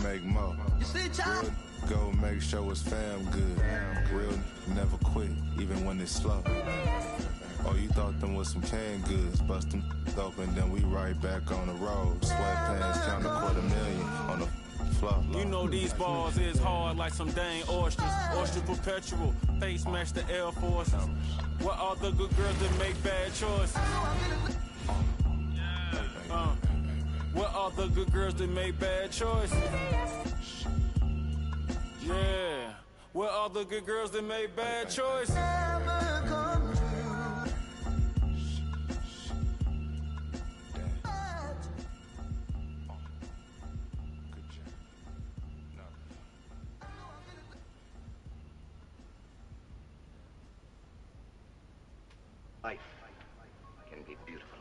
make more. Real go make sure it's fam good. Real never quit, even when it's slow. Oh, you thought them was some canned goods. Bust them open, then we right back on the road. Sweatpants, count $250,000 on the floor. You know these balls is hard like some dang oysters. Oyster perpetual, face match the Air Forces. What are the good girls that make bad choices? What are the good girls that make bad choices? Yeah. What are the good girls that make bad choices? Life can be beautiful.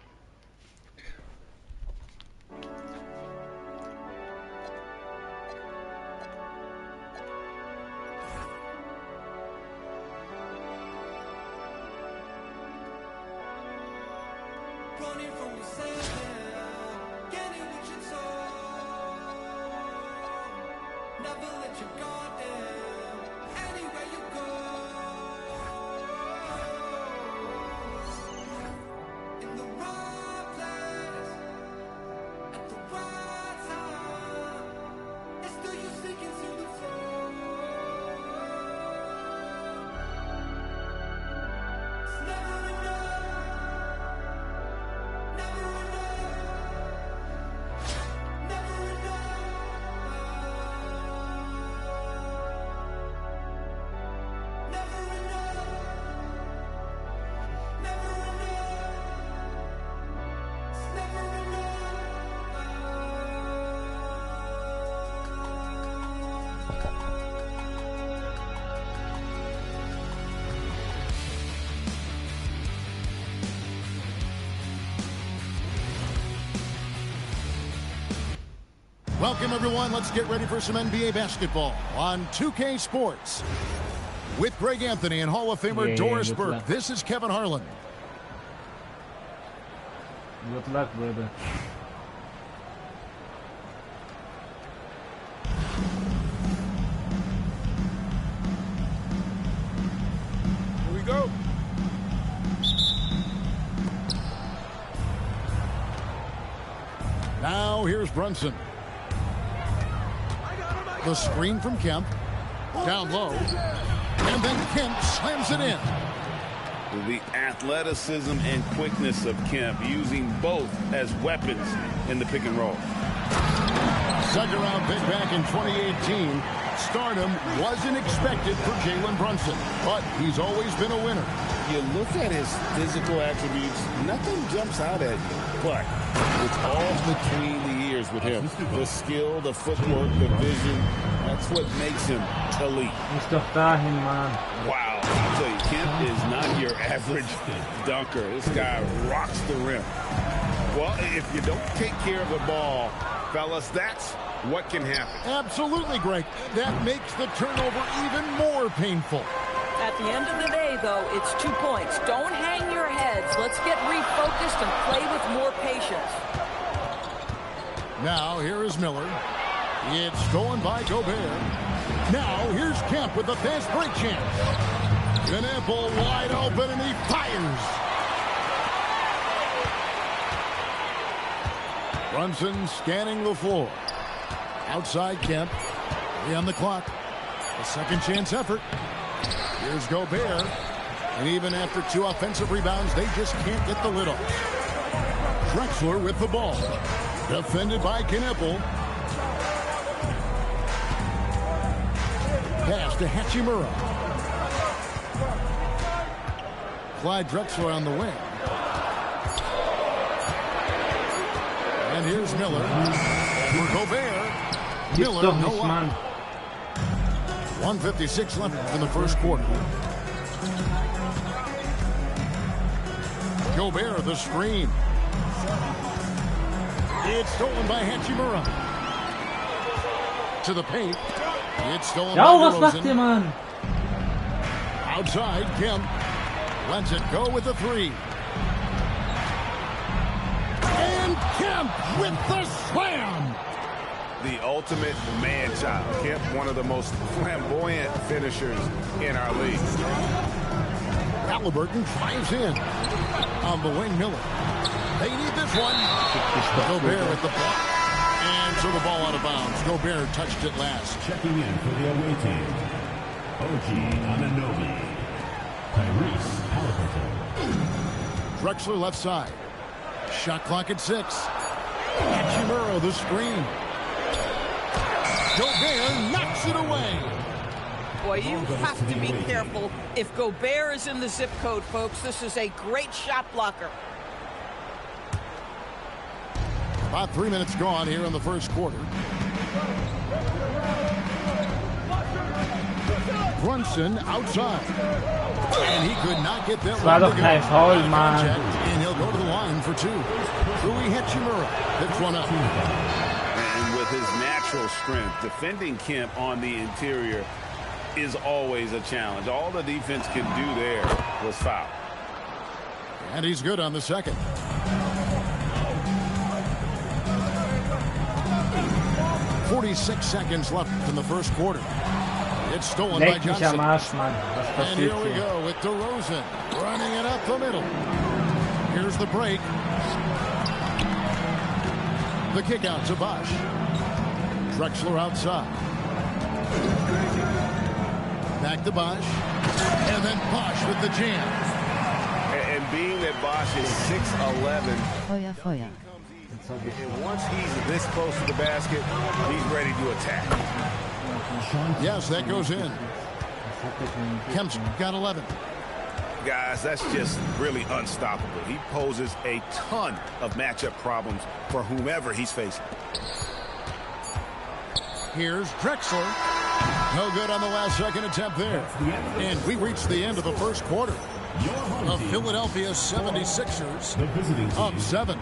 Running from yourself, getting what you told. Never let your guard down. Anywhere you go. In the right place, at the right time. It's still you sinking to the floor. It's never enough. Never enough. Never enough. Never enough. Never enough. It's never Welcome, everyone. Let's get ready for some NBA basketball on 2K Sports. With Greg Anthony and Hall of Famer Doris Burke, this is Kevin Harlan. Good luck, brother. Here we go. Now here's Brunson. The screen from Kemp. Down low. And then Kemp slams it in. The athleticism and quickness of Kemp, using both as weapons in the pick and roll. Second round pick back in 2018. Stardom wasn't expected for Jalen Brunson, but he's always been a winner. You look at his physical attributes, nothing jumps out at you, but it's all between the ears with him. The skill, the footwork, the vision, that's what makes him elite. Wow, I'll tell you, Kemp is not your average dunker. This guy rocks the rim. Well, if you don't take care of the ball, fellas, that's what can happen. Absolutely, Greg. That makes the turnover even more painful. At the end of the day, though, it's 2 points. Don't hang your heads. Let's get refocused and play with more patience. Now, here is Miller. It's stolen by Gobert. Now, here's Kemp with the fast break chance. Knipple wide open, and he fires. Brunson scanning the floor. Outside Kemp. 3 on the clock. A second chance effort. Here's Gobert. And even after 2 offensive rebounds, they just can't get the lid off. Drexler with the ball. Defended by Knipple. Pass to Hachimura. Clyde Drexler on the wing. And here's Miller. For Gobert. Miller, no up. 1:56 left in the first quarter. Gobert, the screen. It's stolen by Hachimura. To the paint. It's stolen by DeRozan. Outside, Kemp. Lets it go with the 3. And Kemp with the slam. The ultimate man-child. Kemp, one of the most flamboyant finishers in our league. Halliburton drives in on the wing. Miller. They need this one. Gobert with the block. And so the ball out of bounds. Gobert touched it last. Checking in for the away team, OG Anunoby, Tyrese Halliburton. Drexler left side. Shot clock at 6. Hachimura the screen. Gobert knocks it away. Boy, you have to be careful if Gobert is in the zip code, folks. This is a great shot blocker. About 3 minutes gone here in the first quarter. Brunson outside. And he could not get that war one doch to kein go. Foul, Mann. And he'll go to the line for 2. Rui Hachimura picks one up. And with his natural strength, defending Kemp on the interior is always a challenge. All the defense could do there was foul. And he's good on the second. .46 seconds left in the first quarter. It's stolen by Leck mich am Johnson. Arsch, Mann. Was And here passiert we hier? go with DeRozan running it up the middle. Here's the break. The kick out to Bosch. Drexler outside. Back to Bosch. And then Bosch with the jam. And being that Bosch is 6'11", Feuer, Feuer. and once he's this close to the basket, he's ready to attack. Yes, that goes in. Kemp's got 11. Guys, that's just really unstoppable. He poses a ton of matchup problems for whomever he's facing. Here's Drexler. No good on the last second attempt there. And we reached the end of the first quarter. The Philadelphia 76ers The visiting team, up 7.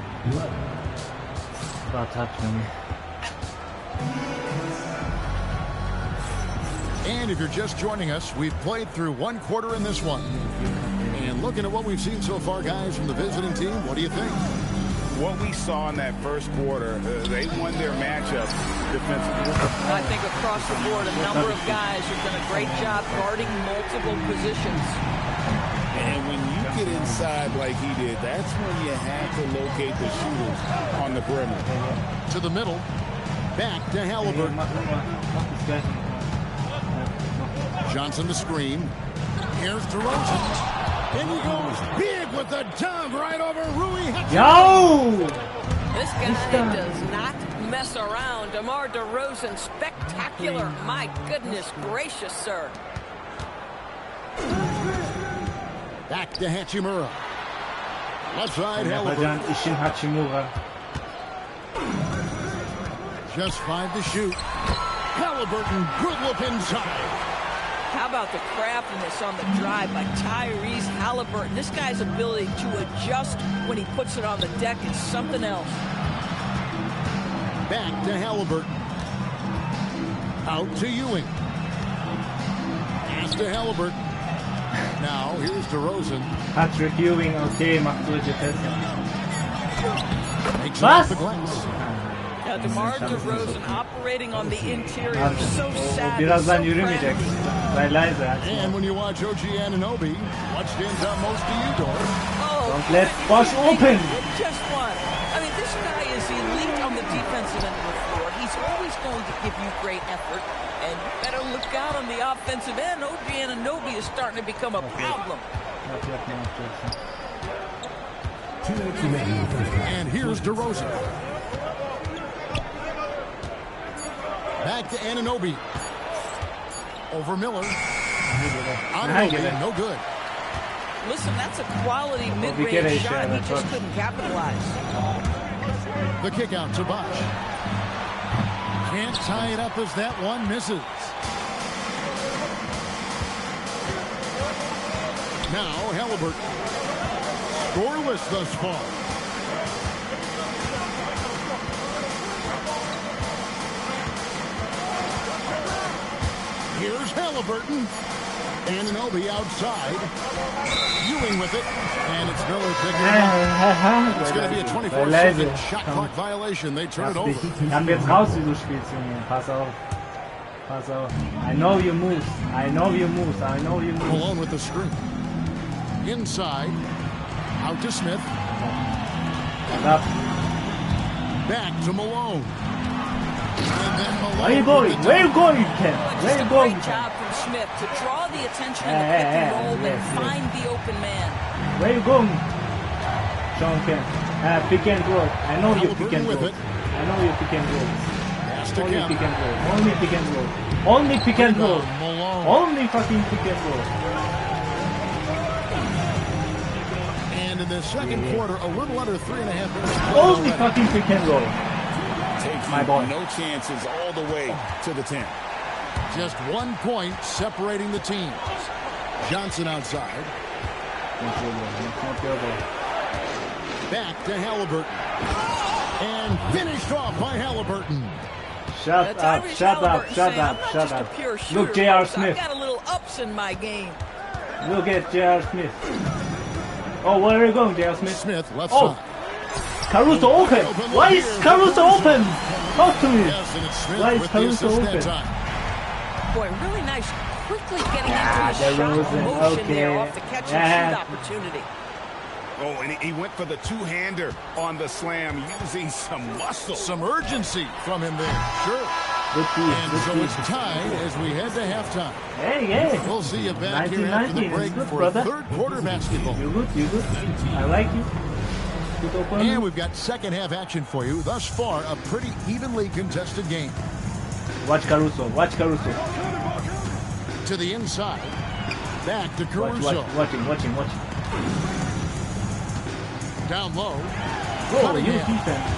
Übertreibung. And if you're just joining us, we've played through one quarter in this one. And looking at what we've seen so far, guys, from the visiting team, what do you think? What we saw in that first quarter, they won their matchup defensively. I think across the board, a number of guys have done a great job guarding multiple positions. And when you get inside like he did, that's when you have to locate the shooters on the perimeter. To the middle. Back to Halliburton. Mach das gleich. Johnson the screen. Here's DeRozan. And he goes big with the dunk right over Rui Hachimura. Yo! This guy does not mess around. DeMar DeRozan, spectacular. My goodness gracious, sir. Back to Hachimura. Left side, Yapacağın Halliburton. işin Hachimura. Just 5 to shoot. Halliburton, good look inside. How about the craftiness on the drive by Tyrese Halliburton? This guy's ability to adjust when he puts it on the deck is something else. Back to Halliburton. Out to Ewing. Pass to Halliburton. Now, here's DeRozan. Patrick Ewing, okay, macht solche Pässe. Makes it Was? off the glass. Now, DeMar DeRozan operating on the interior, so savvy, Birazdan so yürümeyecek. crafty. Sei leise. And when you watch OG Anunoby, what stands out most to you, Doris? Oh, Don't let goodness, Bosch he open. hit just one. I mean, this guy is elite on the defensive end of the floor. He's always going to give you great effort. And you better look out on the offensive end. OG Anunoby is starting to become a problem. 2 minutes remaining in the first half. And here's DeRozan. Back to Anunoby. Over Miller. Anunoby, no good. Listen, that's a quality get mid-range a shot. shot, He that's just right. couldn't capitalize. The kick out to Bosch. Can't tie it up as that one misses. Now Halliburton. Scoreless thus far. Here's Halliburton. Anunoby outside. Ewing with it. And it's Miller picking it up. It's going to be a 24-second shot clock violation. They turn it over. Ich hab jetzt raus, wie du spielst, Junge. Pass auf. Pass auf. I know your moves. I know your moves. I know your moves. Malone with the screen. Inside. Out to Smith. Up. Back to Malone. And then Malone. Where are you going? Where are you going, Ken? Where are you going? Great job from Smith to draw the attention in the pick and roll and find the open man. Where are you going? Sean Ken. Pick and roll. I know you pick and roll. I know you pick and roll. Only pick and roll. Only pick and roll. Only pick and roll. Only fucking pick and roll. And in the second quarter, a little under 3.5 minutes. Only fucking pick and roll. Taking My boy. no chances all the way to the 10. Just 1 point separating the teams. Johnson outside. Back to Halliburton. And finished off by Halliburton. Shut up, shut up, shut up, shut up. Look, J.R. Smith. I've got a little ups in my game. Look at J.R. Smith. Oh, where are you going, J.R. Smith? Smith left Oh, side. Caruso open. Why is Caruso open? Talk to me. Yes, and it's Smith Why is with the Caruso assist open? that time. Boy, really nice, quickly getting into his shot DeRozan, motion there okay. off the catch and shoot opportunity. Oh, and he went for the two-hander on the slam, using some muscle. Some urgency from him there. Sure. Good piece, And good so piece. it's tied as we head to halftime. Hey, hey. We'll see you back here after the 19-19 is break good, for brother. third quarter basketball. You good, you good. I like you. Good open. And we've got second half action for you. Thus far, a pretty evenly contested game. Watch Caruso, watch Caruso. To the inside. Back to Watch, Caruso. watch him. Down low. Go, Cutting you in. defense.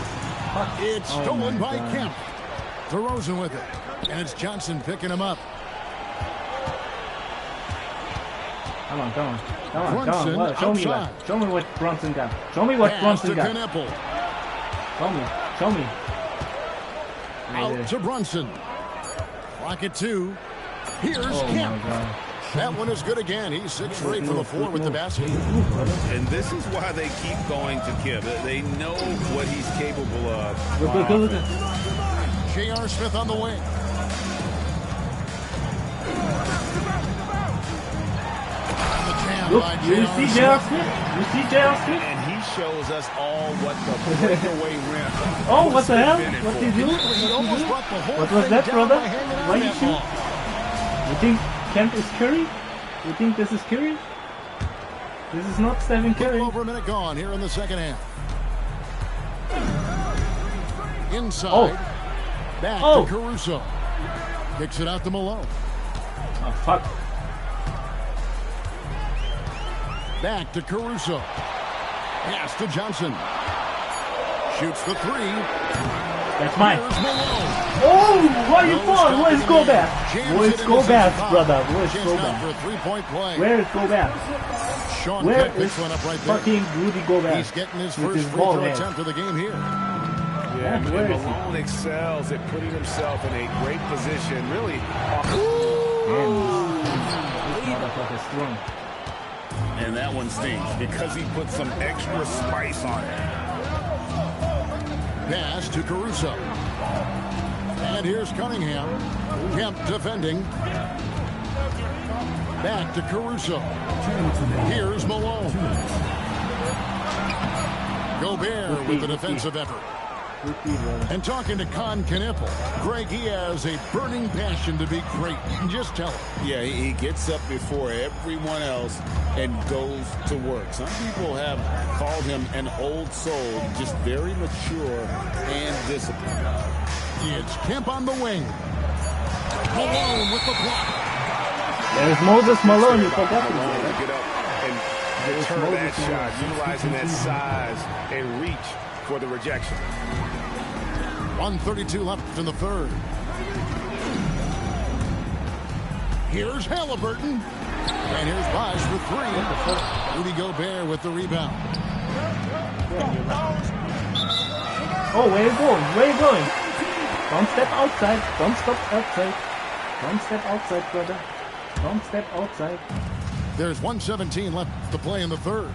Fuck. It's Oh stolen my by God. Kemp. DeRozan with it. And it's Johnson picking him up. Come on. Brunson What? Show me outside. what. Show me what Brunson got. Show me what Pass Brunson to got. Kneppel. Show me. Out to Brunson. Clock at 2. Here's Oh Kemp. my God. That one is good again. He's 6 for 8 from the floor with the basket. And this is why they keep going to Kemp. They know what he's capable of. Look. J.R. Smith on the wing. On the jam Look, by you see J.R. Smith? You see J.R. Smith? And he shows us all what the breakaway rim. Oh, what the hell? been in What for. did he do? He almost brought the whole What was thing that, down brother? by hanging on Why you that shoot? ball. You think Kemp is Curry? You think this is Curry? This is not Stephen Curry. Over a minute gone here in the second half. Inside. Oh. Back Oh. to Caruso. Kicks it out to Malone. Oh, fuck. Back to Caruso. Pass to Johnson. Shoots the 3. That's mine. Here's Malone. Oh, why you fall? No Where's stopping Gobert? him. Jams Where's it into Gobert, second foul. brother? Where's Chance now Gobert? for a 3-point play. Where is Gobert? Sean Where Kemp is picks one up right there. fucking Rudy Gobert? He's getting his With first his free ball throw head. attempt of the game here. Yeah, And where is he? Malone excels at putting himself in a great position. Really, This motherfucker's strong. and that one stings because he put some extra spice on it. Pass to Caruso. And here's Cunningham. Kemp defending. Back to Caruso. Here's Malone. Gobert with the defensive effort. And talking to Con Kneppel, Greg, he has a burning passion to be great. Just tell him. Yeah, he gets up before everyone else and goes to work. Some people have called him an old soul, just very mature and disciplined. It's Kemp on the wing. Malone with the block. There's Moses Malone. You forgot him. Malone to get up and return that shot, utilizing that size and reach for the rejection. 1:32 left in the third. Here's Halliburton. And here's Bosch for 3. Rudy Gobert with the rebound. Oh, where you going? Where you going? Don't step outside. Don't step outside. Don't step outside, brother. Don't step outside. There's 1:17 left to play in the third.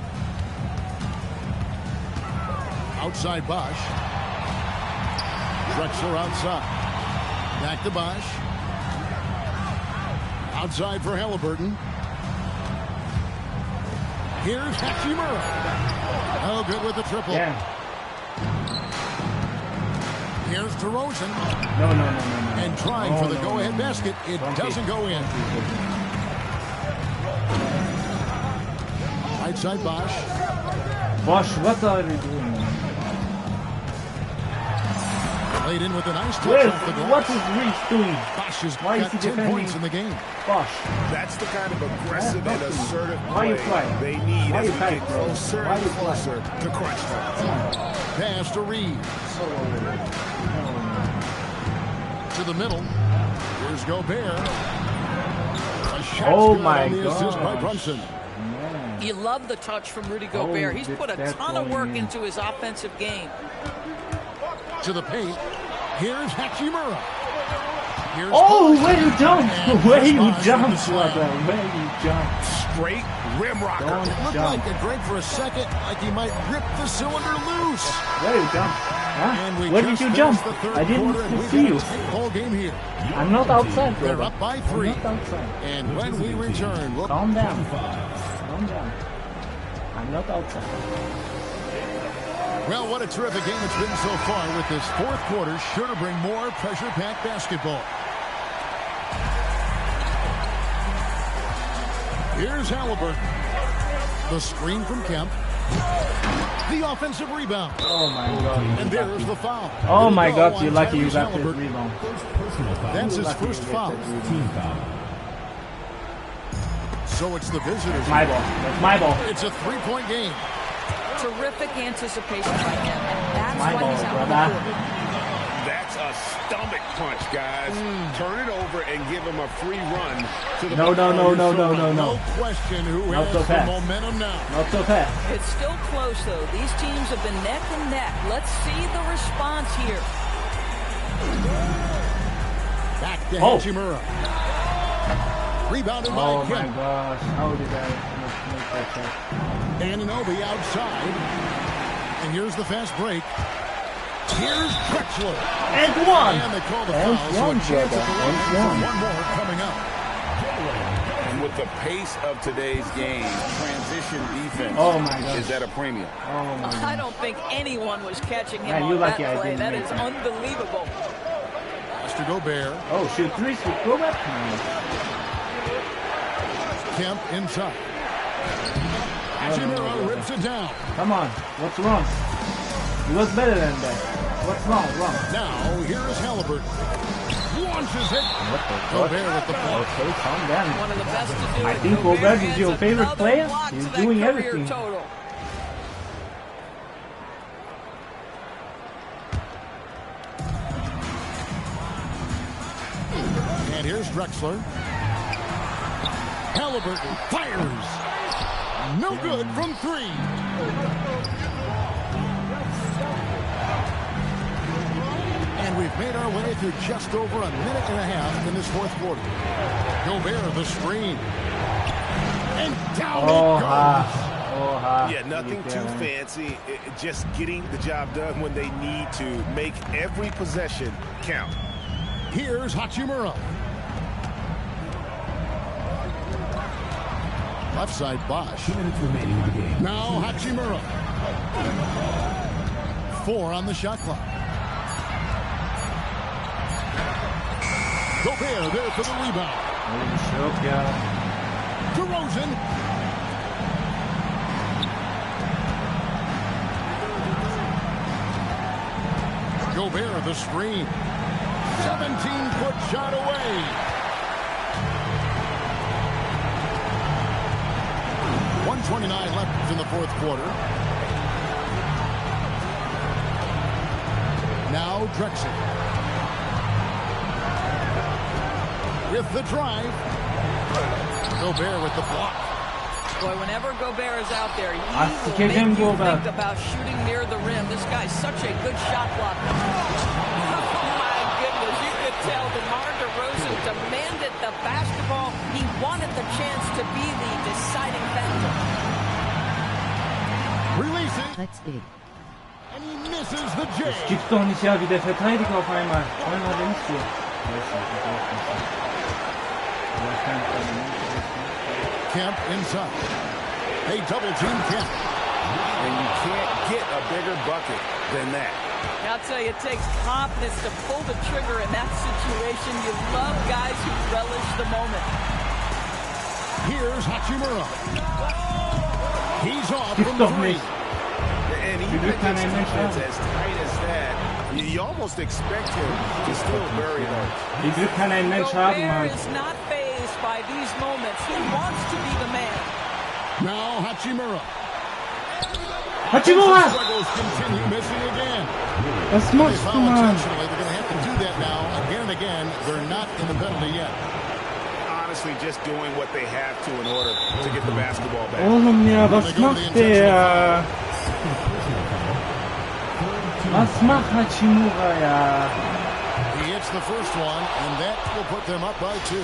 Outside Bosch. Drexler outside. Back to Bosch. Outside for Halliburton. Here's Hachimura. Oh, good with the triple. Yeah. Here's DeRozan. No. And trying for the go-ahead basket. It doesn't go in. Right side Bosch. Bosch, what are you doing? Laid in with a nice touch off the glass. What is Reese doing? Bosch has Why is got he 10 defending? points in the game. Bosch. That's the kind of aggressive and assertive Why you play try? they need Why as you we try, get bro? closer Why and you try? closer to crunch time. Pass to Reeves. To the middle. Here's Gobert. A shot Oh good my on the assist by gosh. Brunson. You love the touch from Rudy Gobert. He's did put a that ton of go work in? into his offensive game. To the paint. Here's Hachimura. Here's Oh, Bosch. where you jump? And Where you Bosch with jump, the slam. brother? Where you jump? Straight rim rocker. Don't It looked jump. like it drank for a second, like he might rip the cylinder loose. Where you jump? And Huh? we Where did just you jump? finished the third I didn't quarter, and we've see got you. a tight ball game here. I'm not outside, brother. They're up by I'm 3. not outside. And when we return, we'll Calm down. Calm down. I'm not outside. Well, what a terrific game it's been so far with this fourth quarter. Sure to bring more pressure-packed basketball. Here's Halliburton. The screen from Kemp. The offensive rebound. Oh my God. And there's the foul. Oh my It'll go God, on you're lucky you Tyrese got this Halliburton. rebound. Personal foul. That's his Lucky first you foul. got that rebound. Team foul. So it's the visitors. My ball. That's my ball. It's a three-point game. Terrific anticipation by him, and that's My why ball, he's out on the brother. court. That's a stomach punch, guys. Turn it over and give him a free run to the No. No question who Not has so the fast. momentum now. Not so fast. It's still close, though. These teams have been neck and neck. Let's see the response here. Back to Oh. Hachimura. Rebounded by Oh my Kemp. gosh. How did I make that shot? Anunoby outside. And here's the fast break. Here's Drexler. And one. And they call the And foul, so a one, chance at the brother. line And for one. one more coming up. And with the pace of today's game, transition defense Oh my God. is at a premium. Oh my God. I don't think anyone was catching him Man, on you're that lucky I play. didn't That make is it. unbelievable. Mr. Gobert. Oh, shoot three. Go back. Kemp inside. Hachimura rips it down. Come on. What's wrong? He was better than that. What's wrong? Now, here is Halliburton. Launches it. What the fuck? Gobert with the ball. Okay, calm down. One of the best to do I it. think Gobert is your adds favorite another player. block He's to that doing career everything. Total. And here's Drexler. Halliburton fires. No good from 3. And we've made our way through just over a minute and a half in this fourth quarter. Gobert, the screen. And down Oh, it goes. Yeah, nothing too fancy. Just getting the job done when they need to. Make every possession count. Here's Hachimura. Left side Bosch. 2 minutes remaining in the game. Now Hachimura. 4 on the shot clock. Gobert there for the rebound. DeRozan. Gobert the screen. 17-foot shot away. 1:29 left in the fourth quarter. Now Drexler. With the drive. Gobert with the block. Boy, whenever Gobert is out there, he give will him make you Gobert. think about shooting near the rim. This guy's such a good shot blocker. Oh, my goodness. You could tell DeMar DeRozan demanded the basketball. He wanted the chance to be the deciding factor. Releasing. Let's be. And he misses the J. Das gibt's doch nicht, ja, wie der Verteidiger auf einmal. Vorhin hat er nicht so. Kemp inside. They double team Kemp. And you can't get a bigger bucket than that. I'll tell you, it takes confidence to pull the trigger in that situation. You love guys who relish the moment. Here's Hachimura. He's off Gibt's from doch three. nicht. And he Wie kann ein Mensch defense haben? as tight as that. You almost expect him to still bury those. Wie Glück kann ein Mensch haben, Gobert Mann? is not fazed by these moments. He wants to be the man. Now Hachimura. Hachimura! Struggles continue missing again. Was They machst du, foul Mann? intentionally. They're going to have to do that now again and again. They're not in the penalty yet. Honestly, just doing what they have to in order to get the basketball back. Oğlum ya, was macht der? Was macht Hachimura ya? He hits the first one, and that will put them up by 2.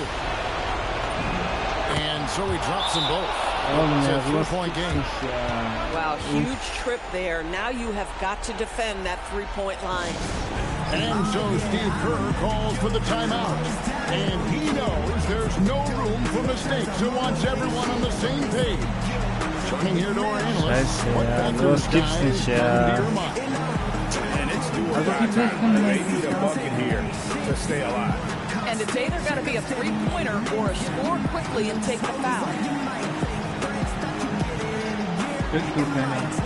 And so he drops them both. Oğlum It's ya, a sowas 3-point gibt's game. nicht ya. Wow, huge trip there. Now you have got to defend that three-point line. And so Steve Kerr calls for the timeout. And he knows there's no room for mistakes. He wants everyone on the same page. Turning here to our analysts. Scheiße, What ja, Panthers sowas gibt's guys nicht, come ja. to your mind? And it's do or Also die die time. Technik They need a bucket here to stay alive. And it's either got to be a three-pointer or a score quickly and take the foul. Glück tut mir nicht.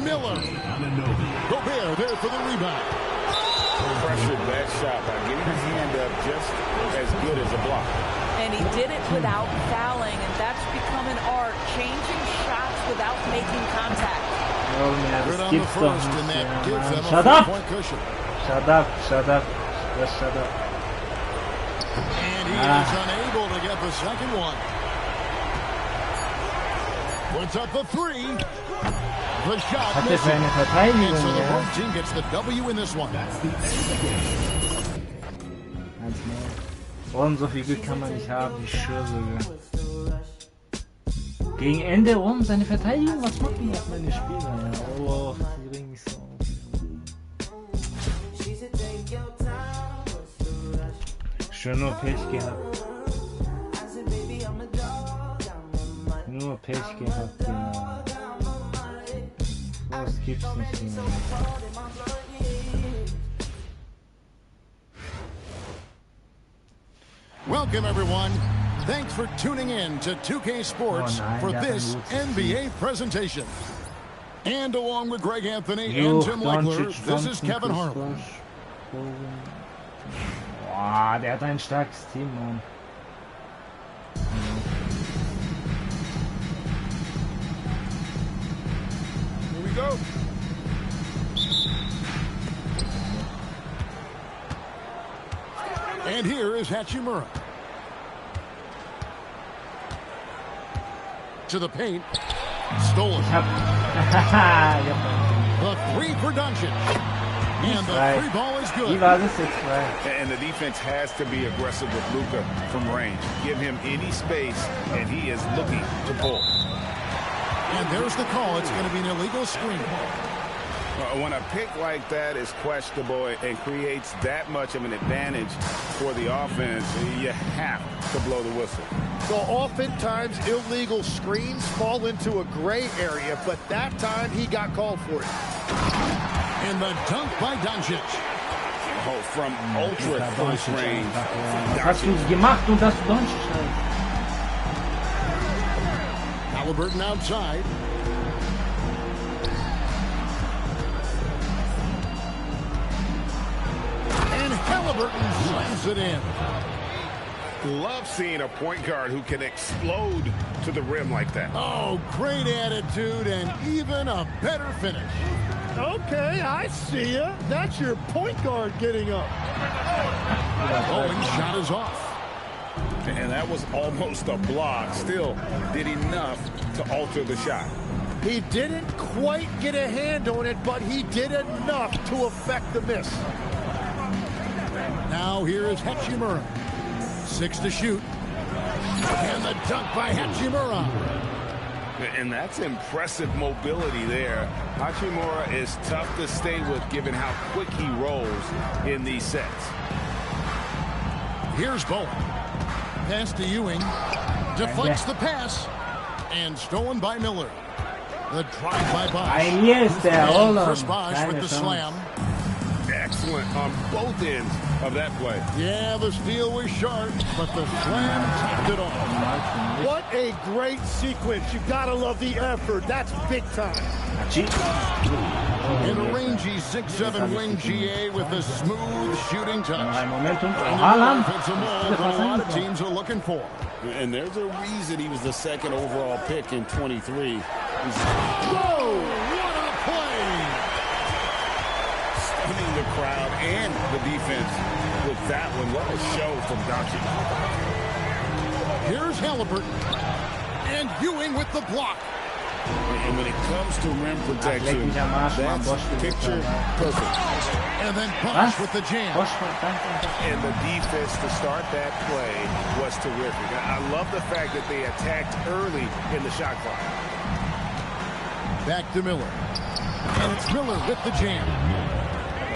Miller. Gobert there for the rebound. Pressured that shot by getting his hand up just as good as a block. And he did it without fouling, and that's become an art, changing shots without making contact. Oğlum ya, Good das on the gibt's doch first, and nicht that ya, gives Mann. them a Shut up! 4-point cushion. Shut up, shut up. Just shut up. And he is unable to get the second one. Puts up the 3. The shot Hat er für eine missing. Verteidigung, And so the ja. road team gets the W in this one. Oğlum, so viel Glück kann man nicht haben, ich schwöre sogar. Gegen Ende, oğlum, seine Verteidigung, was machen das meine Spieler? Ja, oh, die bringen mich so auf. Schon nur Pech gehabt. Nur Pech gehabt, ja. Was gibt's nicht mehr. Welcome, everyone. Thanks for tuning in to 2K Sports for this NBA presentation. And along with Greg Anthony and Tim Legler, this is Kevin Harlan. Boah, der hat ein starkes Team, Mann. Here we go. And here is Hachimura. To the paint. Stolen. The 3 for Doncic. And the free ball is good. And the defense has to be aggressive with Luka from range. Give him any space, and he is looking to pull. And there's the call. It's going to be an illegal screen. When a pick like that is questionable and creates that much of an advantage for the offense, you have to blow the whistle. So oftentimes illegal screens fall into a gray area, but that time he got called for it. And the dunk by Doncic. Oh, from ultra close range. Hast du gemacht und das Doncic halt. Halliburton outside. And Halliburton slams it in. Love seeing a point guard who can explode to the rim like that. Oh, great attitude and even a better finish. Okay, I see ya. That's your point guard getting up. Owen's shot is off. And that was almost a block. Still did enough to alter the shot. He didn't quite get a hand on it, but he did enough to affect the miss. Now here is Hachimura. 6 to shoot. And the dunk by Hachimura. And that's impressive mobility there. Hachimura is tough to stay with given how quick he rolls in these sets. Here's Bowen. Pass to Ewing. Deflects the pass. And stolen by Miller. The drive by Bosch. Ahí está, hola. Chris Bosch with the slam. Excellent on both ends of that play. Yeah, the steal was sharp, but the slam tapped it off. What a great sequence. You gotta love the effort. That's big time. In a rangy 6'7" wing GA with a smooth shooting touch. Haaland. It's a mold that a lot of teams are looking for. And there's a reason he was the second overall pick in 23. Whoa, what a play! Stunning the crowd and the defense with that one. What a show from Doncic. Here's Halliburton. And Ewing with the block. And when it comes to rim protection, that's picture perfect. And then Bosch with the jam. And the defense to start that play was terrific. I love the fact that they attacked early in the shot clock. Back to Miller. And it's Miller with the jam.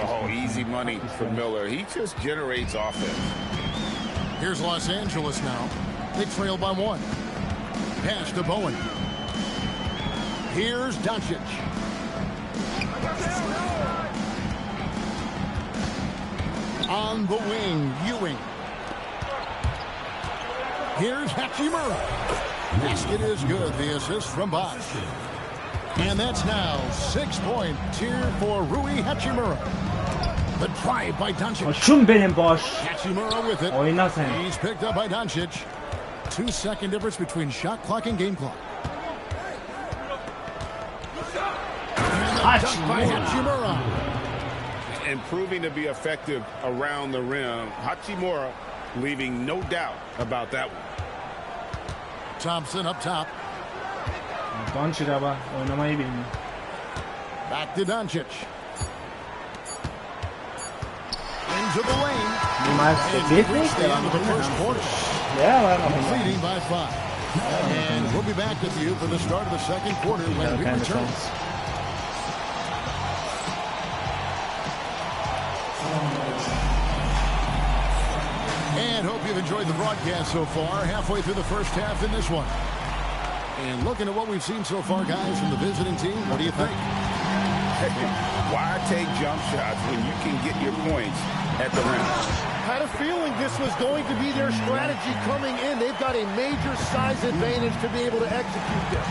Oh, easy money for Miller. He just generates offense. Here's Los Angeles now. They trail by 1. Pass to Bowen. Here's Doncic. On the wing, Ewing. Here's Hachimura. Basket is good. The assist from Bosch. And that's now 6-point tier for Rui Hachimura. The drive by Doncic. Koşun benim Bosch. Hachimura with it. Oyna sen. He's picked up by Doncic. 2-second difference between shot clock and game clock. Hachimura. And proving to be effective around the rim. Hachimura leaving no doubt about that one. Thompson up top. Doncic ama oynamayı bilmiyor. Back to Doncic. Into the lane. Leading by 5. And we'll be back with you for the start of the second quarter when we return. And hope you've enjoyed the broadcast so far. Halfway through the first half in this one. And looking at what we've seen so far, guys, from the visiting team, what do you think? Why take jump shots when you can get your points at the rim? Had a feeling this was going to be their strategy coming in. They've got a major size advantage to be able to execute this.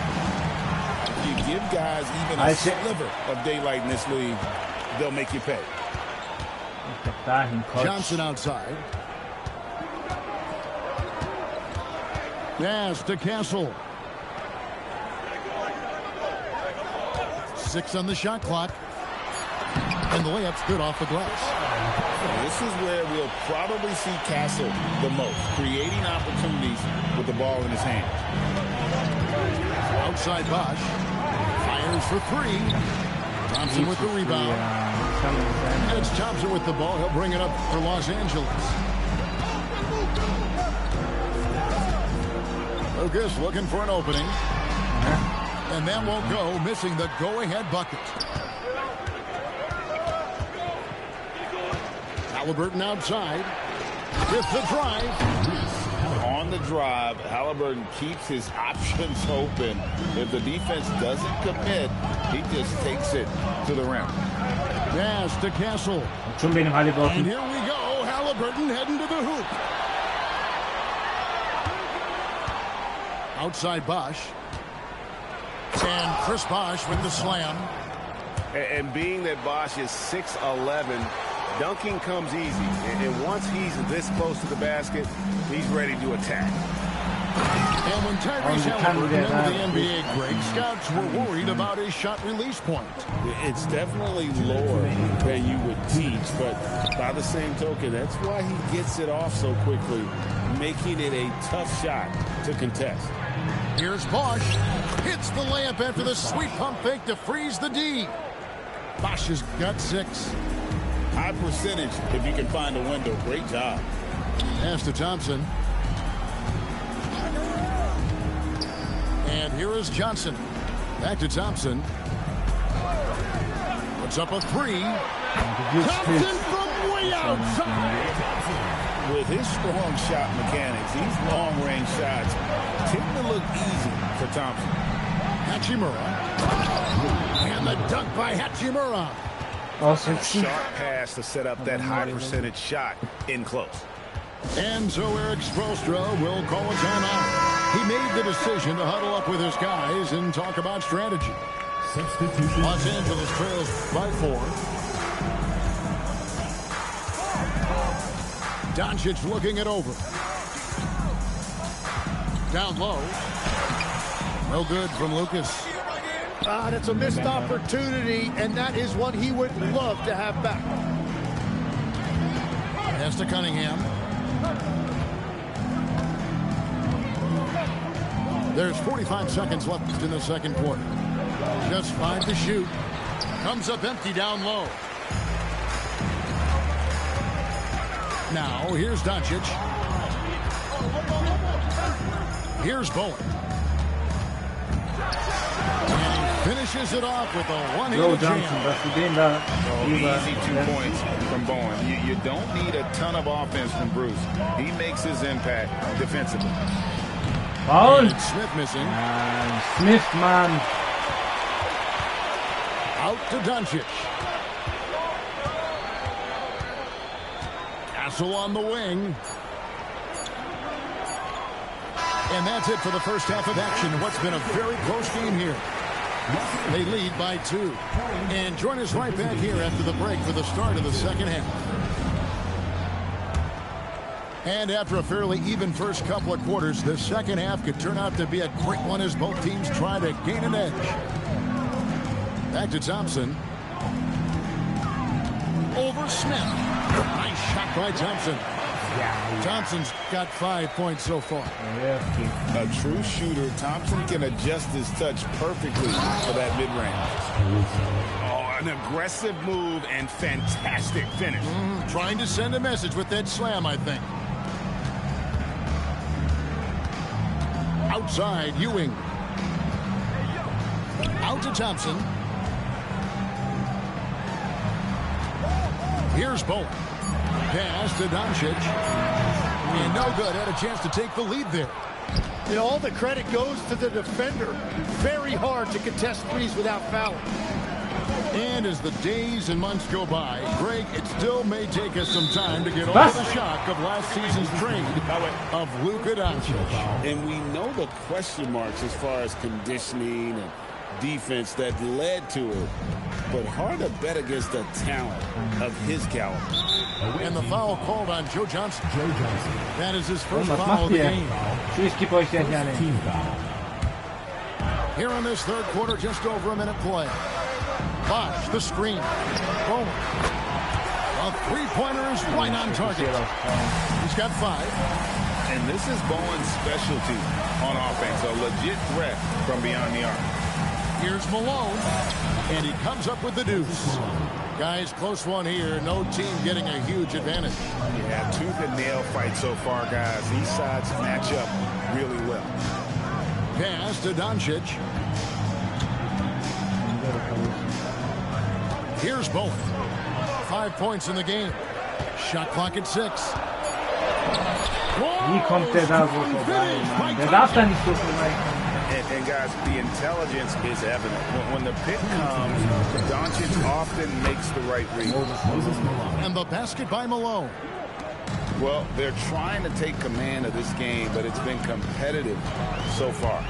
If you give guys even a sliver of daylight in this league, they'll make you pay. Johnson outside. Pass to Castle. 6 on the shot clock. And the layup's good off the glass. This is where we'll probably see Castle the most, creating opportunities with the ball in his hand. Outside Bosch. Fires for 3. Thompson with the rebound. And it's Thompson with the ball. He'll bring it up for Los Angeles. Lucas looking for an opening. And that won't go, missing the go-ahead bucket. Halliburton outside with the drive. On the drive, Halliburton keeps his options open. If the defense doesn't commit, he just takes it to the rim. Pass to Castle. And here we go. Halliburton heading to the hoop. Outside Bosch. And Chris Bosch with the slam. And being that Bosch is 6'11", dunking comes easy. And once he's this close to the basket, he's ready to attack. And when Tyrese Halliburton entered the NBA, Greg, scouts were worried about his shot release point. It's definitely lower than you would teach, but by the same token, that's why he gets it off so quickly, making it a tough shot to contest. Here's Bosch. Hits the layup after the sweet pump fake to freeze the D. Bosch has got 6. High percentage if you can find a window. Great job. Pass to Thompson. And here is Johnson. Back to Thompson. Puts up a 3. Thompson from way outside. With his strong shot mechanics, these long-range shots tend to look easy for Thompson. Hachimura. And the dunk by Hachimura. Awesome. Sharp pass to set up that high percentage shot in close. And so Eric Spoelstra will call a timeout. He made the decision to huddle up with his guys and talk about strategy. Los Angeles trails by 4. Doncic looking it over. Down low. No good from Lucas. That's a missed opportunity, and that is one he would love to have back. Pass to Cunningham. There's 45 seconds left in the second quarter. Just 5 to shoot. Comes up empty down low. Now, here's Doncic. Here's Bowen. And he finishes it off with a one-handed jam. Easy 2 points from Bowen. You don't need a ton of offense from Bruce. He makes his impact defensively. Foul. Smith missing. Smith, man. Out to Doncic. Castle on the wing. And that's it for the first half of action. What's been a very close game here. They lead by 2. And join us right back here after the break for the start of the second half. And after a fairly even first couple of quarters, the second half could turn out to be a great one as both teams try to gain an edge. Back to Thompson. Over Smith. Nice shot by Thompson. Thompson's got 5 points so far. A true shooter, Thompson can adjust his touch perfectly for that mid-range. Oh, an aggressive move and fantastic finish. Trying to send a message with that slam, I think. Outside, Ewing. Out to Thompson. Here's Bowen. Pass to Doncic. And no good. Had a chance to take the lead there. You know, all the credit goes to the defender. Very hard to contest threes without fouling. And as the days and months go by, Greg, it still may take us some time to get over the shock of last season's trade of Luka Doncic. And we know the question marks as far as conditioning and defense that led to it. But hard to bet against the talent of his caliber. And the foul called on Joe Johnson. That is his first foul of the game. Here in this third quarter, just over a minute play. Bosch, the screen. Bowen. A three-pointer is right on target. He's got 5. And this is Bowen's specialty on offense. A legit threat from beyond the arc. Here's Malone. And he comes up with the deuce. Guys, close one here. No team getting a huge advantage. Yeah, tooth and nail fight so far, guys. These sides match up really well. Pass to Doncic. Here's Bowen. 5 points in the game. Shot clock at 6. Wie kommt der da so vorbei? Der darf da nicht so vorbei. And guys, the intelligence is evident. When the pick comes, Doncic often makes the right read. And the basket by Malone. Well, they're trying to take command of this game, but it's been competitive so far.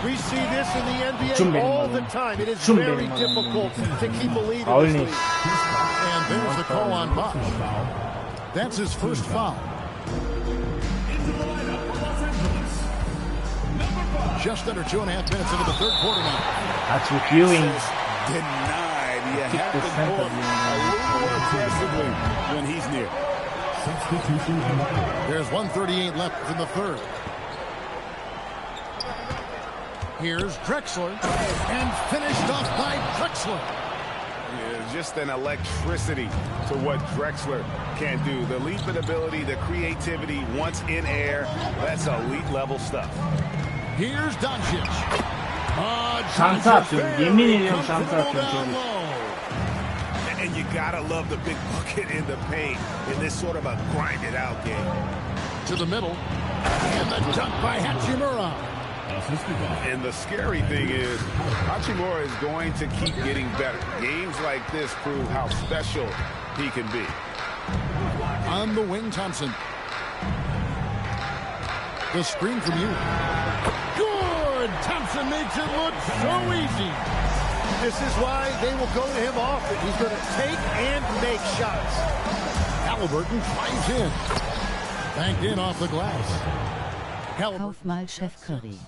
We see this in the NBA all the time. It is very difficult to keep a lead in this league. And there's the call on Bosch. That's his first foul. Just under 2.5 minutes into the third quarter now. That's with Ewing. Denied. You have to go a little more aggressively when he's near. There's 1:38 left in the third. Here's Drexler, and finished off by Drexler. Yeah, just an electricity to what Drexler can do. The leaping ability, the creativity, once in air, that's elite level stuff. Here's Doncic. Şansı atıyorum. Yemin ediyorum şansı atıyorum çocuk. And you gotta love the big bucket in the paint in this sort of a grinded out game. To the middle, and the dunk by Hachimura. And the scary thing is, Hachimura is going to keep getting better. Games like this prove how special he can be. On the wing, Thompson. The screen from you. Good! Thompson makes it look so easy. This is why they will go to him often. He's going to take and make shots. Halliburton drives in. Banked in off the glass. Kauf mal Chef Curry.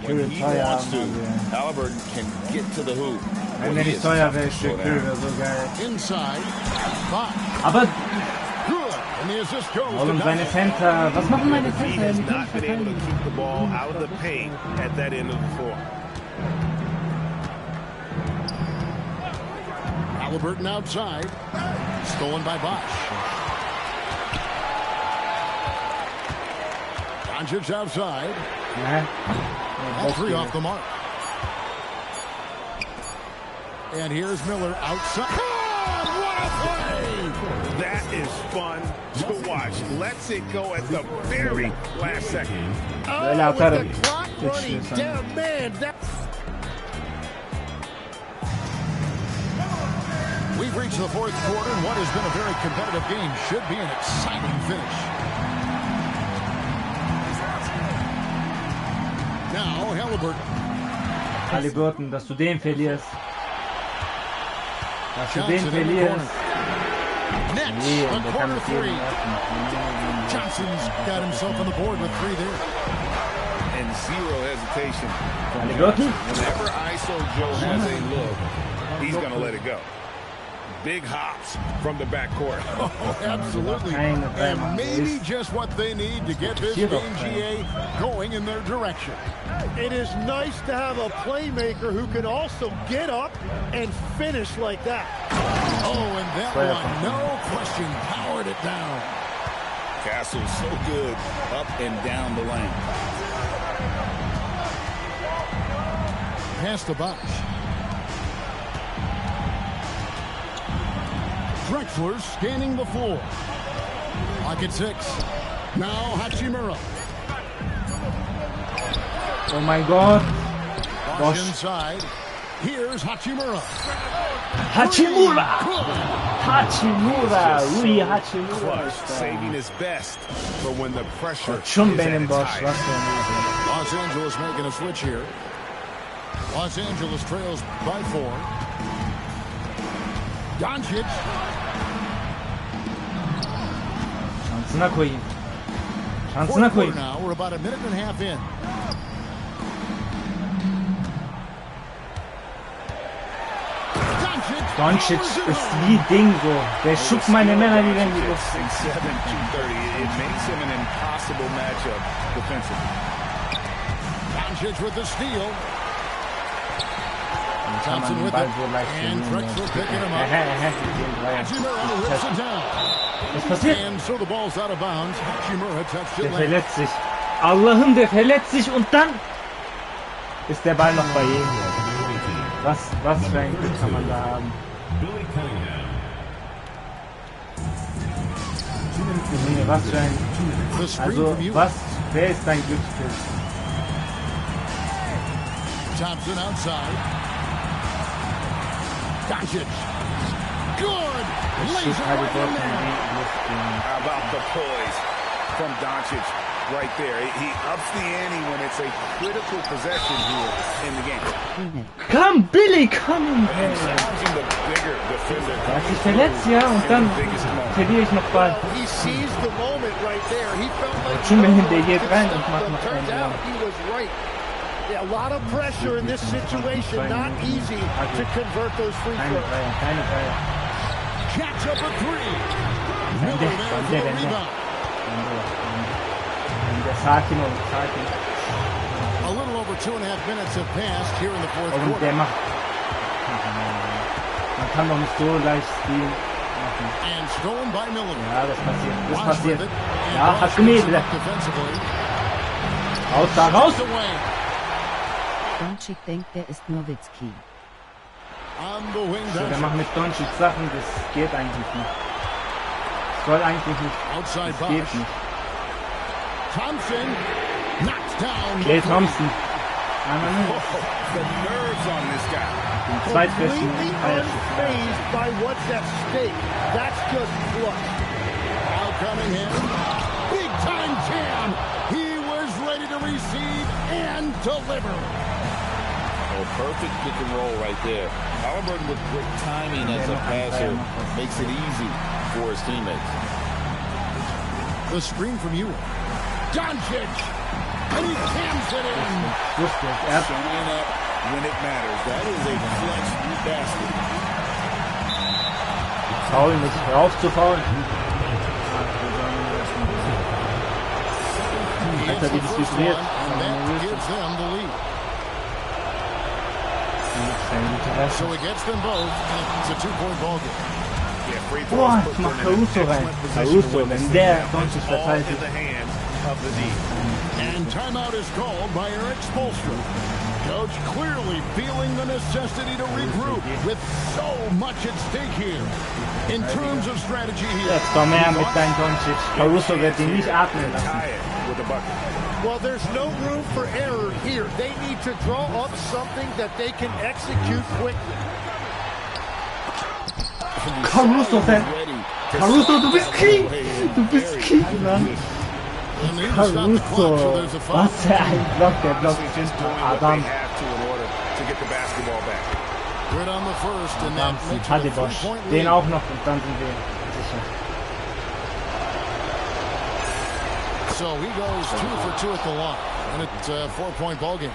When he wants to, Halliburton can get to the hoop. Wenn der nicht teuer wäre, Chef Curry wäre so geil. Inside. Aber And the assist goes warum to seine Center? Was machen meine He Center? has Die können not been able to verteidigen. keep the ball out of the paint at that end of the floor. Halliburton outside. Stolen by Bosch. Doncic outside. All three off the mark. And here's Miller outside. Oh, what a play! That is fun to watch. Lets it go at the very last second. Böyle atarım. With the clock running down, man. We've reached the fourth quarter, and what has been a very competitive game should be an exciting finish. Now, Halliburton. Halliburton, dass du den verlierst. Dass du den verlierst. Nee, und der kann mit jedem werfen. Johnson's got himself on the board with three there. And zero hesitation. Halliburton? Whenever ISO Joe has a look, he's going to let it go. Big hops from the backcourt. Oh, absolutely. And maybe just what they need to get this game, GA, going in their direction. It is nice to have a playmaker who can also get up and finish like that. Oh, and that one, no question, powered it down. Castle's so good up and down the lane. Pass to Bosch. Drexler scanning the floor. Clock at 6. Now Hachimura. Oh my God. Bosch inside. Here's Hachimura. Hachimura! Hachimura! Ui, Hachimura. Clutch, saving his best for when the pressure Schon is benim at Bosch, its was highest. denn? Los Angeles making a switch here. Los Angeles trails by 4. Doncic. Şansına koyayım. Şansına Fourth quarter koyayım. now. We're about a minute and a half in. Doncic ist wie Ding so. Der schuckt meine Männer wieder in die Luft. 6'7", 230. It makes him an impossible matchup defensively. Doncic with the steal. Kann man Thompson den with Ball it. so leicht And verlieren. Drexler picking him up. Hachimura rips it down. Was passiert? And so the ball's out of bounds. Hachimura touched it Der late. verletzt sich. Allah'ım, der verletzt sich und dann ist der Ball noch bei ihm. Was für ein Glück kann man da haben? Nee, was für ein... Also, wer ist dein Glücksspiel? Thompson outside. Doncic. Good. Laser right in there. How about the poise from Doncic right there? He ups the ante when it's a critical possession here in the game. Komm, Billy, komm! And challenging the bigger defender. Er hat sich verletzt, ja, und dann verliere ich noch Ball. He seized the moment right there. He felt like Schummel, der geht rein und macht noch einen turns out he was right. Yeah, a lot of pressure in this situation. Not easy to convert those free throws. Keine Dreier. Catch up a 3. Miller there for the rebound. Der Sakin und Sakin. A little over 2.5 minutes have passed here in the fourth Und quarter. der macht... Man kann doch nicht so leicht spielen. And stolen by Miller. Ja, das passiert. Das Watch passiert. with it. And Ja, Bosch hat gemäht. picks him up defensively. Raus, da raus! Away. Doncic denkt, der ist Nowitzki. On the wing, So, der macht mit Doncic Sachen, das geht eigentlich nicht. Das soll eigentlich nicht. Outside Das geht Bosch. nicht. Thompson knocks down. Klay Thompson. The nerves on this guy. Den zweitbesten Completely unfazed by what's at stake. That's just clutch. Now coming in. Big time jam. He was ready to receive and deliver. Oh, perfect pick and roll right there. Halliburton with great timing as a passer makes it easy for his teammates. The screen from you. Doncic. And he jams it in. Showing up when it matters. That is a clutch basket. Foul, nicht hör auf zu faulen. Alter, wie das vibriert. And that gives them the lead. So he gets them both, and it's a 2-point ball game. Boah, ich mach Caruso rein. Caruso, wenn der Doncic verteidigt. And timeout is called by Eric Spoelstra. Coach clearly feeling the necessity to regroup with so much at stake here. In terms of strategy here. Jetzt komm her mit deinem Doncic. Caruso wird ihn nicht atmen lassen. Well, there's no room for error here. They need to draw up something that they can execute quickly. Caruso, Caruso, du bist King! Du bist King, Mann! Caruso! Was für ein Block, der Block. Adam. Good on the first, and that makes it a Hadibosch. 3-point Den lead. auch noch und dann sind wir sicher. So he goes 2 for 2 at the line, and it's a 4-point ball game.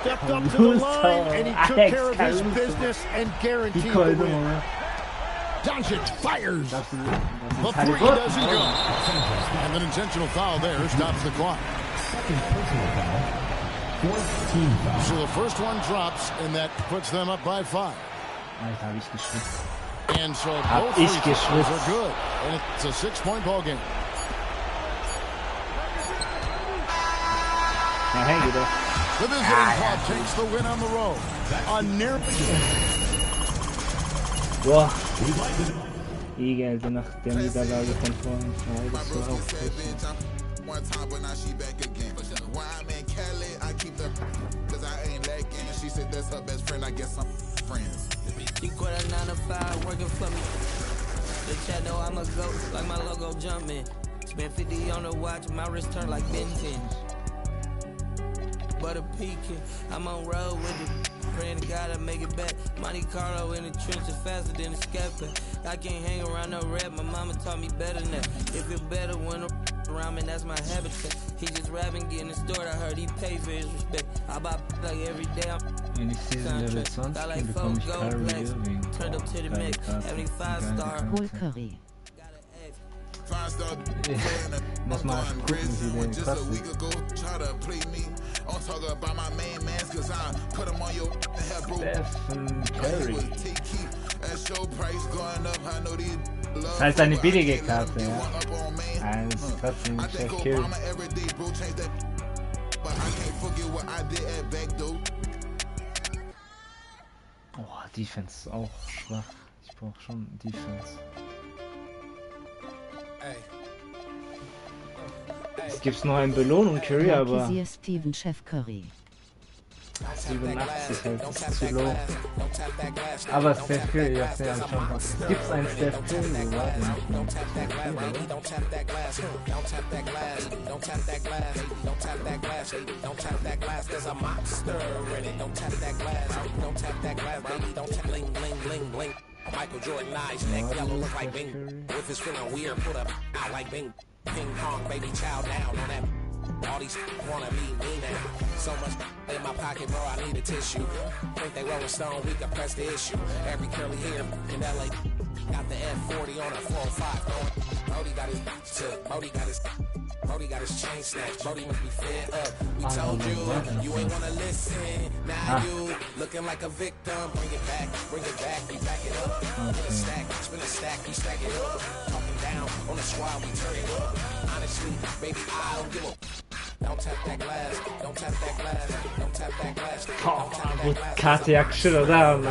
Stepped up to the line, and he took care of his business and guaranteed the win. Doncic fires. The three doesn't go. And an intentional foul there stops the clock. So the first one drops, and that puts them up by 5. Alter, hab ich geschwitzt. And so Hab both ich free throws geschwitzt. are good, and it's a 6-point ball game. Ja, hey, wieder. The visiting club takes the win on the road. A near. Boah. Egal, nach der Niederlage von vorhin. Ja, das war auch richtig. One time, but now she back again. When I'm in Cali, I keep the cause I ain't lacking. She said that's her best friend, I guess I'm friends. She quit her 9 to 5, working for me. The chat know I'm a goat, like my logo jumping. Spent 50 on the watch, my wrist turned like Ben 10. Butter pecan, I'm on road with it. Praying to God I make it back. Monte Carlo in the trenches faster than a scatter. I can't hang around no rap, my mama taught me better than that. It feel better when around me, that's my habitat. He just rapping, getting the store. I heard he pay for his respect. I buy like every day. Wenn ich Season Level 20 bin, bekomme ich Kyrie Irving. Turned up to the mix, 75-star. Paul Curry. Muss mal gucken, wie der krass ist. Stephen Curry. Das ist halt eine billige Karte, ja. Das ist trotzdem Chef Curry. Oh, Defense ist auch schwach. Ich brauche schon Defense. Es gibt noch eine Belohnung, Curry, aber Markisier Steven Chef Curry. 87 halt, ist zu low. Aber Steph Curry, ja, sehr schon was. Gibt's einen Steph Curry? Wo war der? Michael Jordan eyes, neck yellow, look like Bing. If it's feeling weird, put up out like Bing. Ping pong, baby, chow down on that. All these wanna be me now. So much in my pocket, bro, I need a tissue. Think they Rolling Stone, we can press the issue. Every curly hair in LA. Got the F40 on a 405. Modi got his to Modi got his Brody got his chain snatched. Brody must be fed up. We told you, you ain't wanna listen. Now you looking like a victim. Bring it back, we back it up. Spin a stack, we stack it up. Talking down on the squad, we turn it up. Honestly, baby, I don't give a. Don't tap that glass, don't tap that glass, don't tap that glass. Bu kartı yakışır da abi.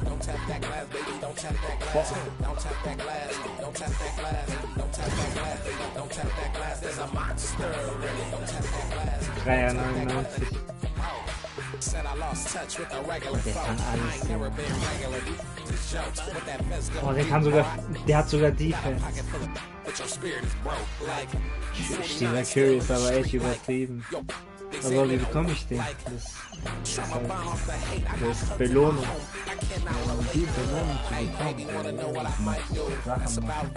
Don't tap that glass, baby, don't tap that glass. Don't tap that glass, don't tap that glass, don't tap that glass, don't tap that glass. There's a monster, really. Don't tap that glass. 3,99. Said I lost touch with the regular folk. I ain't never been regular. Just jokes with that best Oh, der hat sogar Defense. Dieser Curry ist aber echt übertrieben. Aber wie bekomme ich den? Das ist Belohnung. Die Belohnung zu bekommen.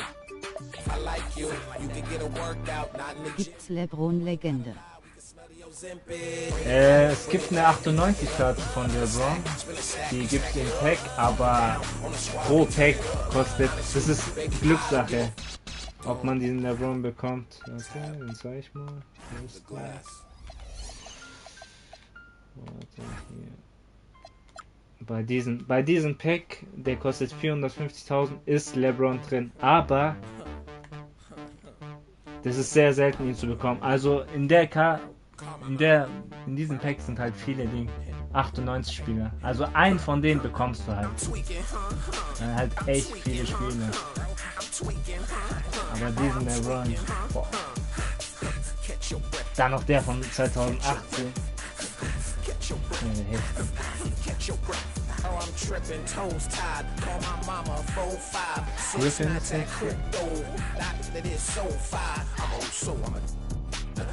Gibt's LeBron-Legende? Es gibt eine 98-Karte von LeBron, die gibt es im Pack, aber pro Pack kostet, das ist Glückssache, ob man diesen LeBron bekommt. Okay, den zeige ich mal. Warte, hier. Bei diesem Pack, der kostet 450.000, ist LeBron drin, aber das ist sehr selten, ihn zu bekommen. Also in diesem Pack sind halt viele Dinge. 98 Spieler. Also einen von denen bekommst du halt. Halt echt viele Spieler. Aber diesen LeBron. Boah. Dann noch der von 2018. Griffin ist heftig.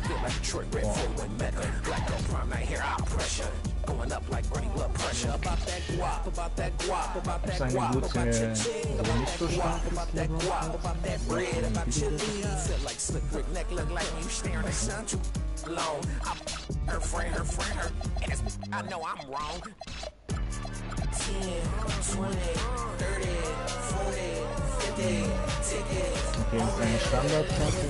Feel like Detroit, red full and Mecca. Black girl prom night hair, eye pressure. Going up like Bernie blood pressure. About that guap, about that guap, about that guap, about your ching, about that guap, about that guap, about that bread, about your lean. Feel like slick brick neck, look like when you staring at sun too long. Her friend, her ass, I know I'm wrong. 10, 20, 30, 40, 50, tickets. Okay, das ist eine Standardkarte.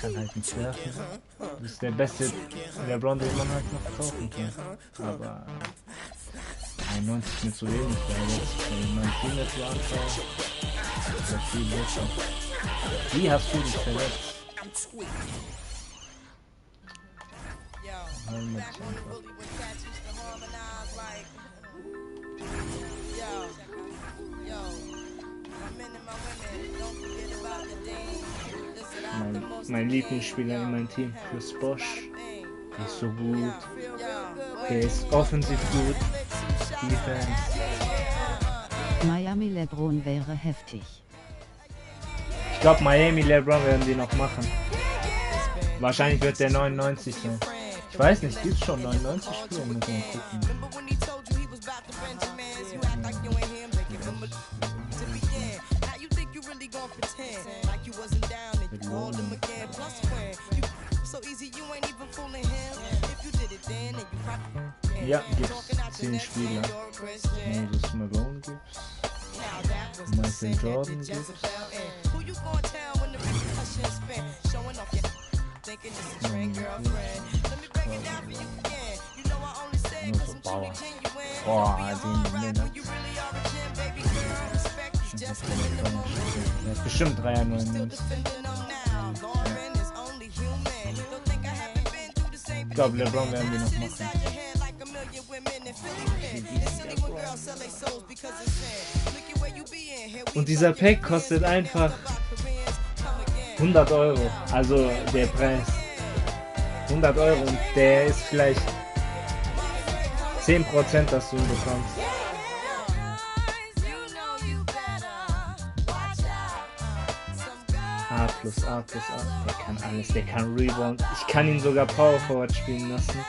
Kann halt nicht werfen. Das ist der beste LeBron, den man halt noch kaufen kann. Aber 91 mit so wenig, weil jetzt mein Team jetzt so anschaut, ist das viel besser. Wie hast du dich verletzt? Mein Lieblingsspieler in meinem Team, Chris Bosh. Der ist so gut. Der ist offensiv gut. Defense. Miami LeBron wäre heftig. Ich glaube, Miami LeBron werden die noch machen. Wahrscheinlich wird der 99 sein. Ich weiß nicht, gibt's schon 99 Spiele? Müssen wir gucken. Ja, gibt's 10 Spieler. Moses Malone gibt's. Michael Jordan gibt's. Boah, den Männer. Der ist bestimmt 93. Ich glaube, LeBron werden wir noch machen. Und dieser Pack kostet einfach 100 €. Also der Preis. 100 € und der ist vielleicht 10%, dass du ihn bekommst. A plus A plus A. Der kann alles. Der kann Rebound. Ich kann ihn sogar Power Forward spielen lassen.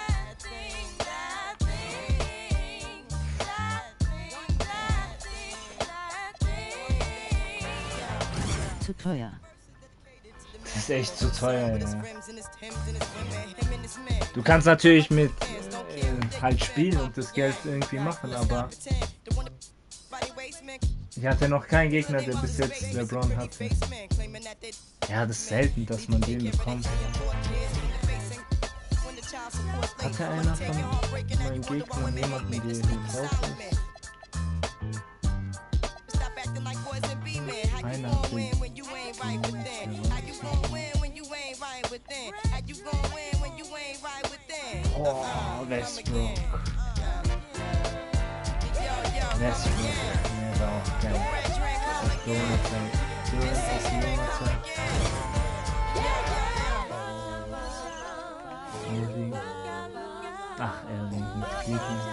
Zu teuer. Das ist echt zu teuer, ja. Du kannst natürlich mit halt spielen und das Geld irgendwie machen, aber Ich hatte noch keinen Gegner, der bis jetzt LeBron hatte. Ja, das ist selten, dass man den bekommt. Hatte einer von meinen Gegnern jemanden, der hier drauf ist? Einer hat den. Oh, Westbrook. Westbrook. Der war auch geil. Donut-Zeit. Irving. Ach, Irving mit Cleveland.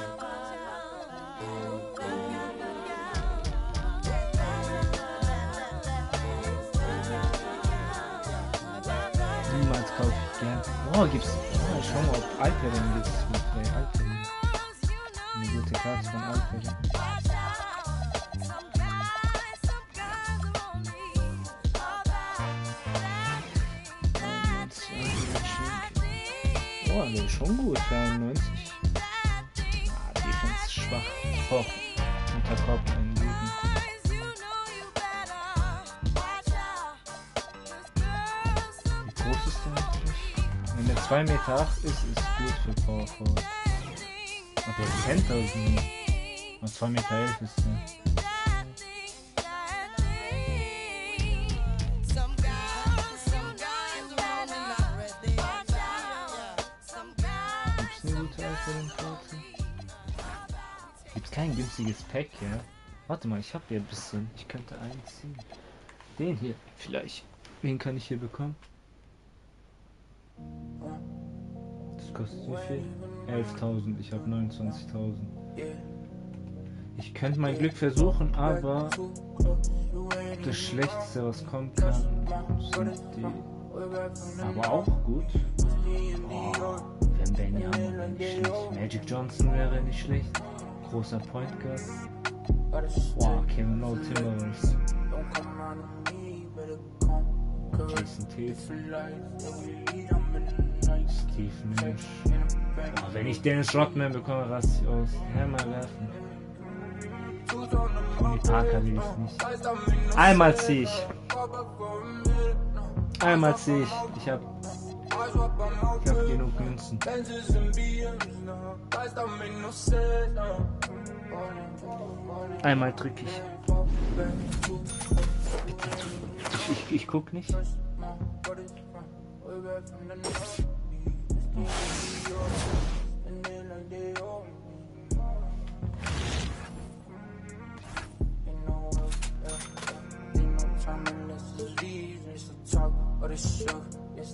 Niemals kaufe ich gern. Oh, gibt's. Oh, schau mal, ob Alperen gibt's mit Alperen. Eine gute Karte von Alperen. Oh, der ist schon gut, 93. Defense ist schwach. Oh, Unterkorb eingeben. Wie groß ist der eigentlich? Wenn der 2,8 Meter ist, ist gut für Power Forward. Und der Center ist nur. 2,11 Meter ist der. Gibt's kein günstiges Pack, ja? Warte mal, ich habe hier ein bisschen. Ich könnte einen ziehen. Den hier vielleicht. Wen kann ich hier bekommen? Das kostet wie viel? 11.000. Ich habe 29.000. Ich könnte mein Glück versuchen, aber das Schlechteste, was kommen kann, sind die. Aber auch gut. Oh, wenn Benjamin wäre nicht schlecht. Magic Johnson wäre nicht schlecht. Großer Point Guard. Wow, Kevin Lowe Timberwolves. Jason Tatum. Steve Nash. Oh, wenn ich Dennis Rodman bekomme, raste ich aus. Hammer werfen. Tony Parker will ich nicht. Einmal ziehe ich. Einmal ziehe ich. Ich hab genug Münzen. Einmal drücke ich. Ich guck nicht.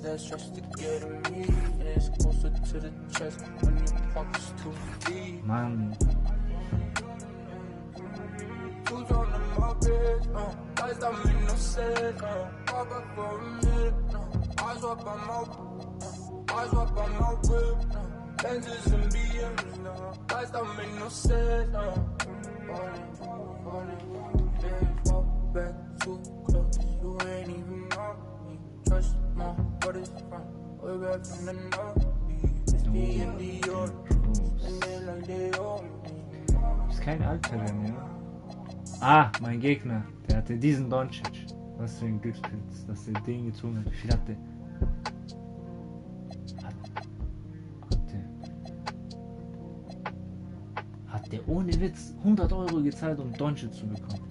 That's just to get me, and it's closer to the chest when the pocket's too deep. Man. Who's on the market? Guys that make no sense. Pop up for a minute. Eyes up on my whip. Lenses and BMs now. Guys that make no sense. Walk back too close. You ain't even know me. Trust my brothers from way back from the north. It's me and Dior. And they like they own me. Ist kein Alter mehr. Ah, mein Gegner. Der hatte diesen Doncic. Was für ein Glückspilz, dass er den gezogen hat. Wie viel hat der? Hat der ohne Witz 100 Euro gezahlt, um Doncic zu bekommen?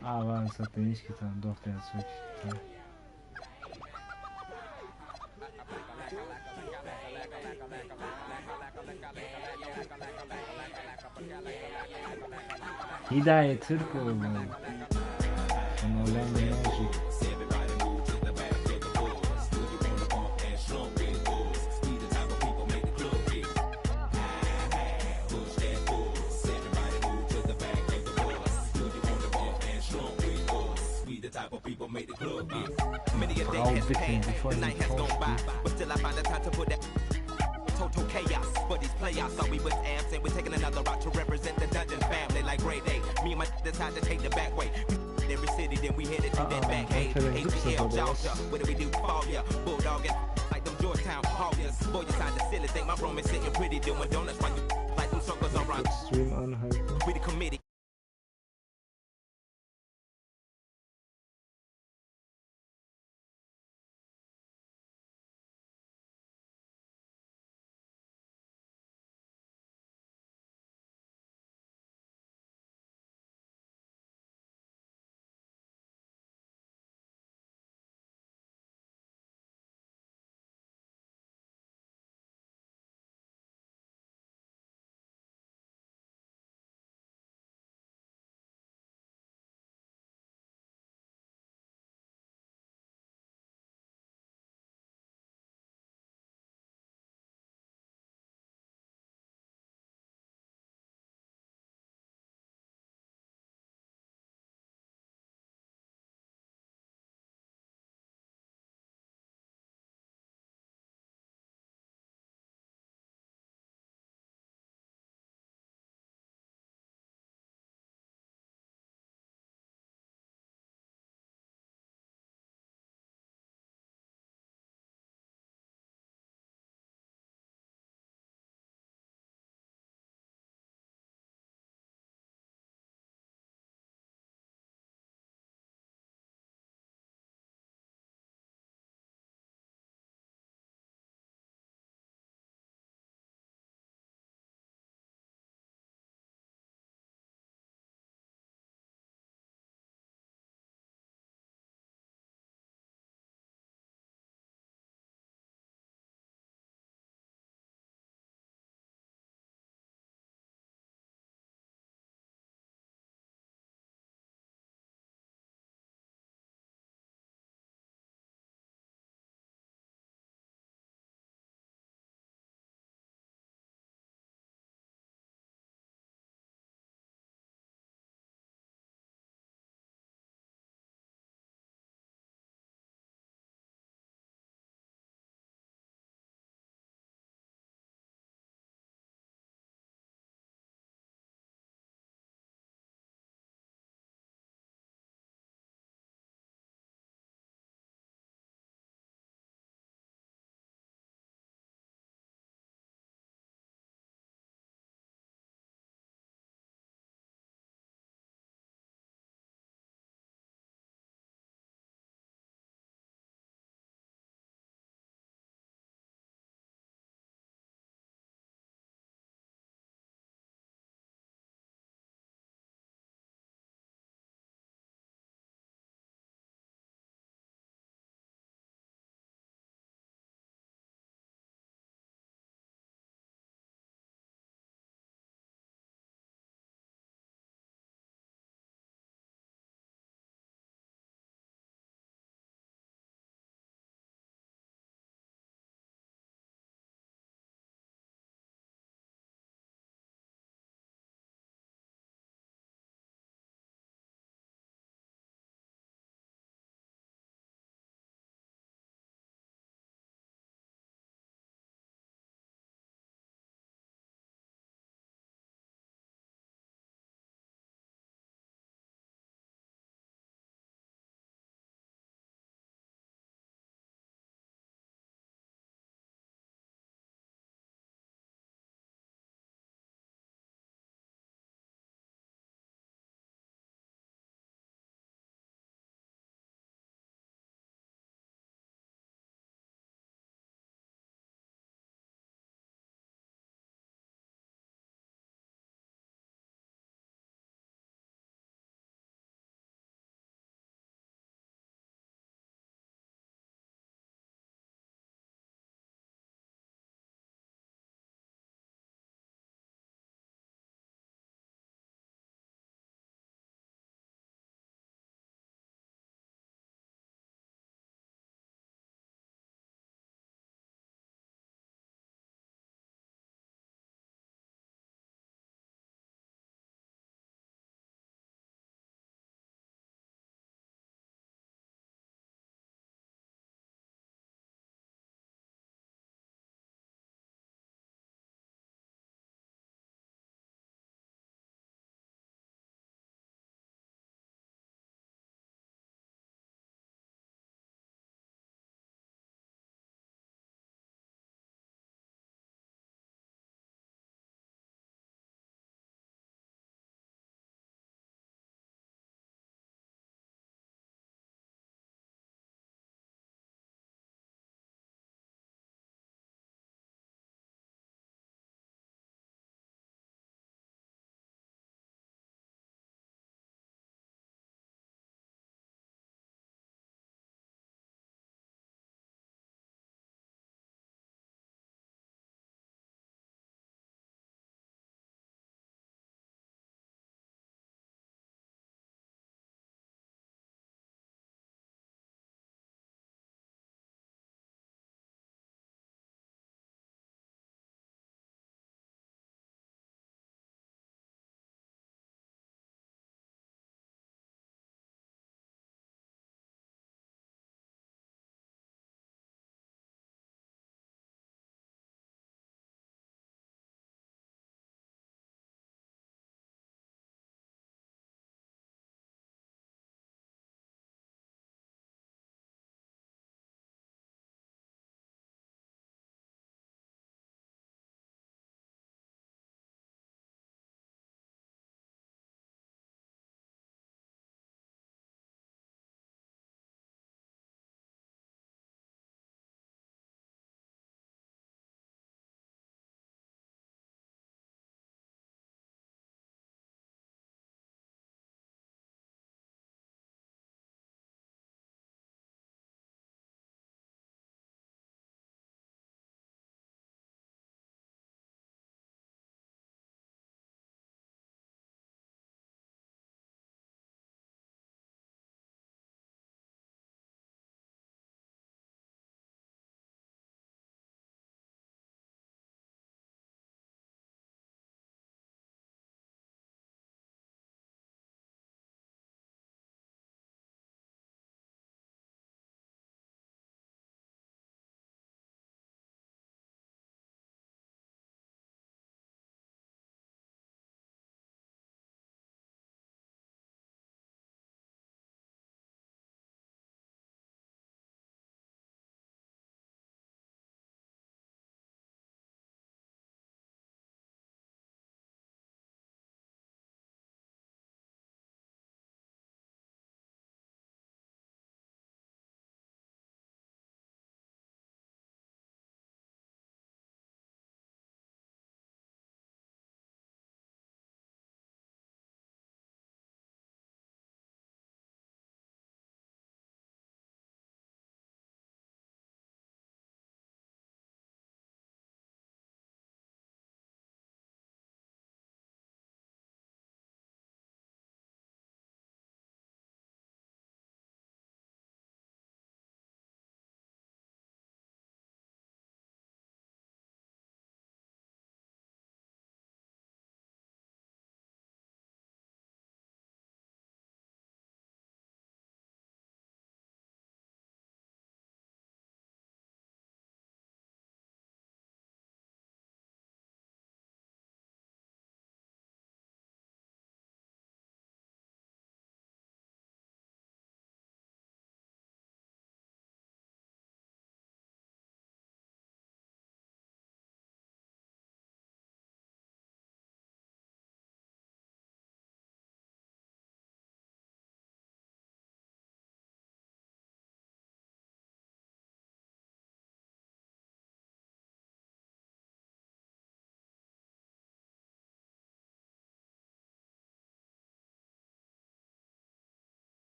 Aber das hat er nicht getan. Doch, der hat es wirklich getan. Hidayet Türkoğlu von Orlando Magic. Frau bitten, bevor sie Total chaos, but these playoffs thought we was abs and we're taking another route to represent the Dungeon family like grade A. Me and my decide to take the back way. Every city, then we headed to that back. Hey, ATL, Georgia, what do we do? Fall, yeah, Bulldog and like them Georgetown, all this. Boy, you signed the silly thing. My room is sitting pretty, doing donuts while you like them circles around. Stream anhalten. We the committee.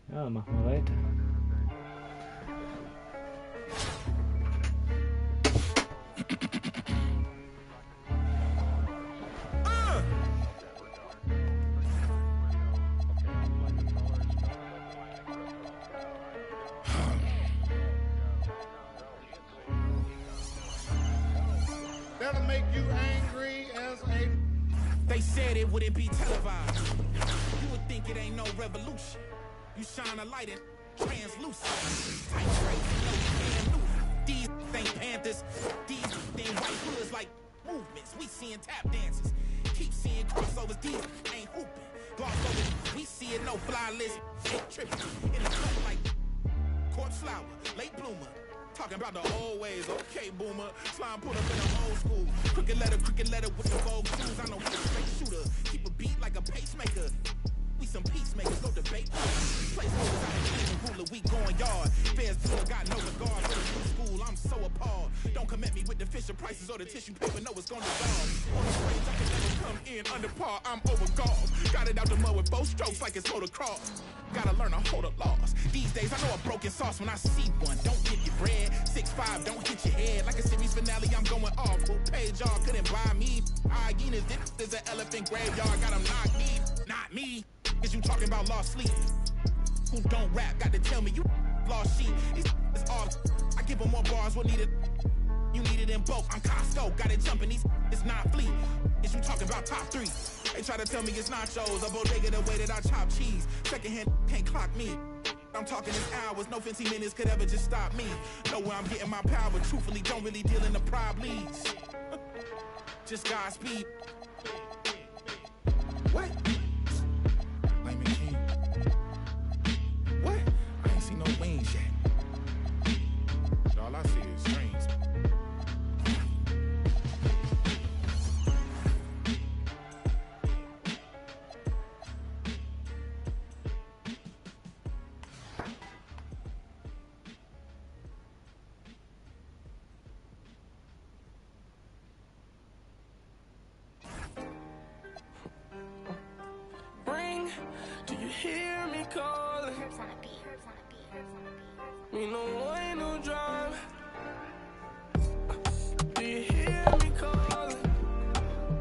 Ja, machen wir weiter. That'll make you angry as a... They said it wouldn't be televised. You would think it ain't no revolution. You shine a light in translucent. Tight straight, no new. These ain't Panthers. These ain't white hoods like movements. We seeing tap dances. Keep seeing crossovers. These ain't hooping. Gloss over. We see it, no fly list. Ain't tripping. In the cut like corpse flower, late bloomer. Talking about the old ways, okay, boomer. Slime put up in the old school. Crooked letter with the bold shoes. I know he's a straight shooter. Keep a beat like a pacemaker. We some peacemakers, go debate. Placeholders out here, ruler, we going yard. Fairs Bueller got no regard for the new school. I'm so appalled. Don't come at me with the Fisher prices or the tissue paper. No, it's gonna dissolve. On the stage, I can never come in under par. I'm overgalled. Got it out the mud with both strokes like it's motocross. Gotta learn to hold a loss. These days, I know a broken sauce when I see one. Don't get your bread. 6'5", don't hit your head. Like a series finale, I'm going off. Who paid y'all? Couldn't buy me. Hyenas, this is an elephant graveyard. Got them knocked me, not me. Is you talking about lost sleep? Who don't rap? Got to tell me you lost sheep. These is all. I give them more bars. What needed? You need it in bulk. I'm Costco. Got it jumping. These it's not fleet. Is you talking about top 3? They try to tell me it's nachos. A bodega the way that I chop cheese. Secondhand can't clock me. I'm talking in hours. No 15 minutes could ever just stop me. Know where I'm getting my power. Truthfully, don't really deal in the problems. Just Godspeed. What? What? I ain't seen no wings yet. All I see is strings. Ring, do you hear me calling? Me no way, no drive. Do you hear me calling?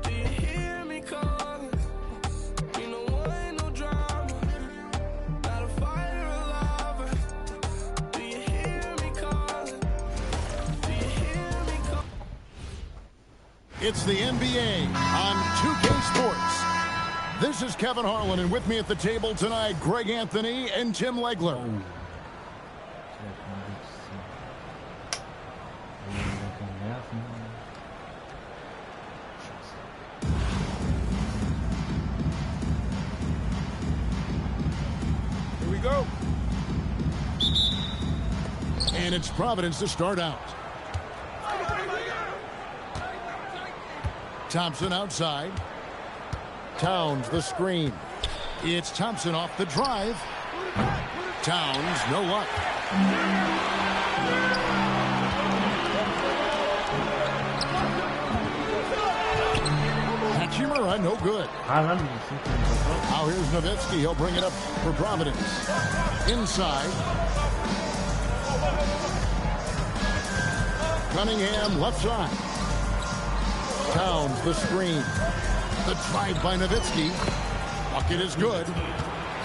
Do you hear me calling? Me no way, no drama. Not a fire, a lava. Do you hear me calling? Do you hear me calling? It's the NBA on 2K Sports. This is Kevin Harlan, and with me at the table tonight, Greg Anthony and Tim Legler. Here we go. And it's Providence to start out. Thompson outside. Towns the screen. It's Thompson off the drive. Towns, no luck. Hachimura, no good. Now here's Nowitzki. He'll bring it up for Providence. Inside. Cunningham left side. Towns the screen. The drive by Nowitzki. Bucket is good.